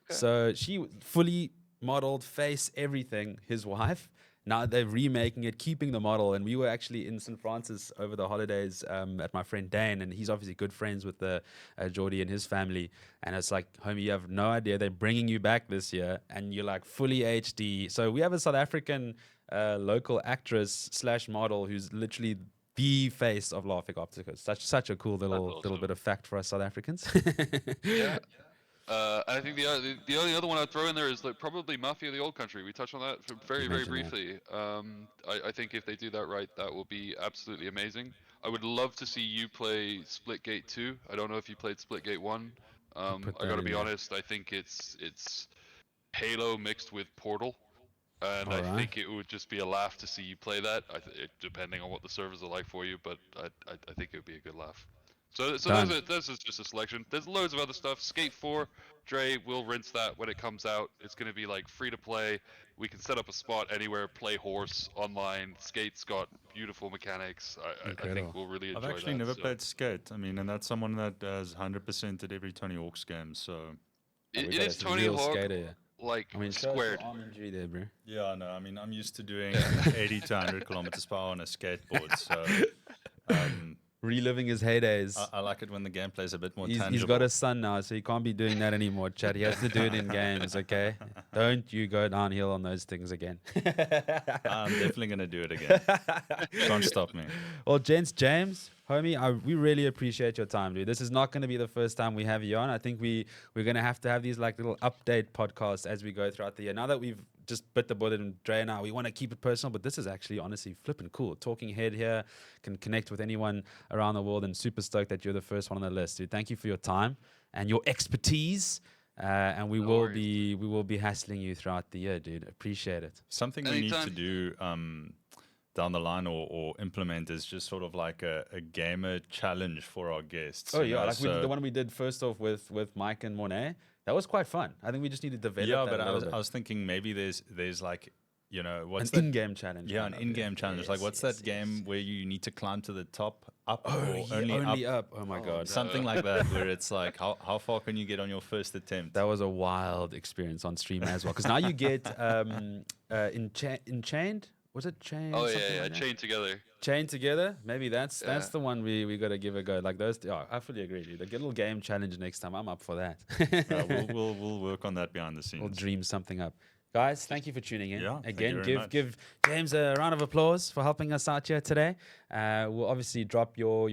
Okay. So she fully modeled face, everything, his wife. Now they're remaking it, keeping the model. And we were actually in St. Francis over the holidays at my friend Dane, and he's obviously good friends with the Geordie and his family. And it's like, homie, you have no idea. They're bringing you back this year, and you're like fully HD. So we have a South African local actress / model who's literally the face of Laughing Octopus. Such a cool little awesome. bit of fact for us South Africans. Yeah. I think the only other one I'd throw in there is like probably Mafia: The Old Country. We touched on that very very mentioned that. briefly. I think if they do that right, that will be absolutely amazing. I would love to see you play Splitgate 2. I don't know if you played Splitgate 1. Put I that gotta in be there. honest. I think it's Halo mixed with Portal, and All I right. think it would just be a laugh to see you play that. Depending on what the servers are like for you, but I think it would be a good laugh. So Done. those are just a selection. There's loads of other stuff. Skate 4, Dre will rinse that when it comes out. It's gonna be like free to play. We can set up a spot anywhere, play horse online. Skate's got beautiful mechanics. I Incredible. think we'll really I've enjoy actually that. never so. played skate. I mean, and that's someone that does 100% at every Tony Hawk's game. So We It got is a Tony real Hawk skater here. like I mean, show us your squared. arm injury there, bro. yeah, no, I mean, I'm used to doing 80 to 100 kilometers per hour on a skateboard. So Reliving his heydays. I like it when the gameplay is a bit more He's tangible. got a son now, so he can't be doing that anymore, Chad. He has to do it in games, okay? Don't you go downhill on those things again. I'm definitely going to do it again. Can't stop me. Well, James, homie, we really appreciate your time, dude. This is not going to be the first time we have you on. I think we're going to have these like little update podcasts as we go throughout the year. Now that we've just bit the bullet and Dre and I, we want to keep it personal, but this is actually honestly flipping cool. Talking head here, can connect with anyone around the world, and super stoked that you're the first one on the list, dude. Thank you for your time and your expertise. And we will be hassling you throughout the year, dude. Appreciate it. Something we need to Anytime. do down the line or implement is just sort of like a gamer challenge for our guests. Oh you yeah, know, like we did so- the one we did first off with Mike and Monet. That was quite fun. I think we just need to develop Yeah, that but a I little was, bit. I was thinking maybe there's like, you know, An what's that? in-game challenge. Yeah, an kind of, in-game challenge. Like, what's that game where you need to climb to the top, up, Oh, or yeah, only up? up. Oh my god. Something like that, where it's like, how far can you get on your first attempt? That was a wild experience on stream as well. Because now you get enchained. Was it chained? Oh something yeah, like that? chained together. Chained together. Maybe that's Yeah. the one we got to give a go. Like those. Oh, I fully agree, dude. Like a little game challenge next time. I'm up for that. We'll work on that behind the scenes. We'll dream something up. Guys, thank you for tuning in. Yeah, thank Again, you very much. give James a round of applause for helping us out here today. We'll obviously drop your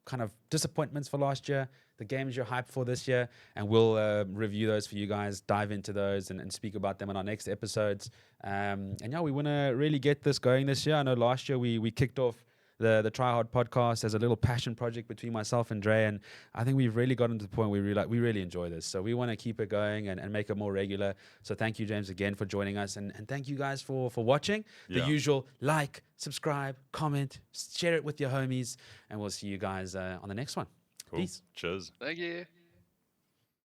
kind of disappointments for last year, the games you're hyped for this year, and we'll review those for you guys, dive into those, and speak about them in our next episodes. And yeah, we want to really get this going this year. I know last year we kicked off the TryHard podcast as a little passion project between myself and Dre, and I think we've really gotten to the point where we really enjoy this. So we want to keep it going and make it more regular. So thank you, James, again for joining us, and thank you guys for watching. The Yeah. usual like, subscribe, comment, share it with your homies, and we'll see you guys on the next one. Cool. Peace. Cheers. Thank you.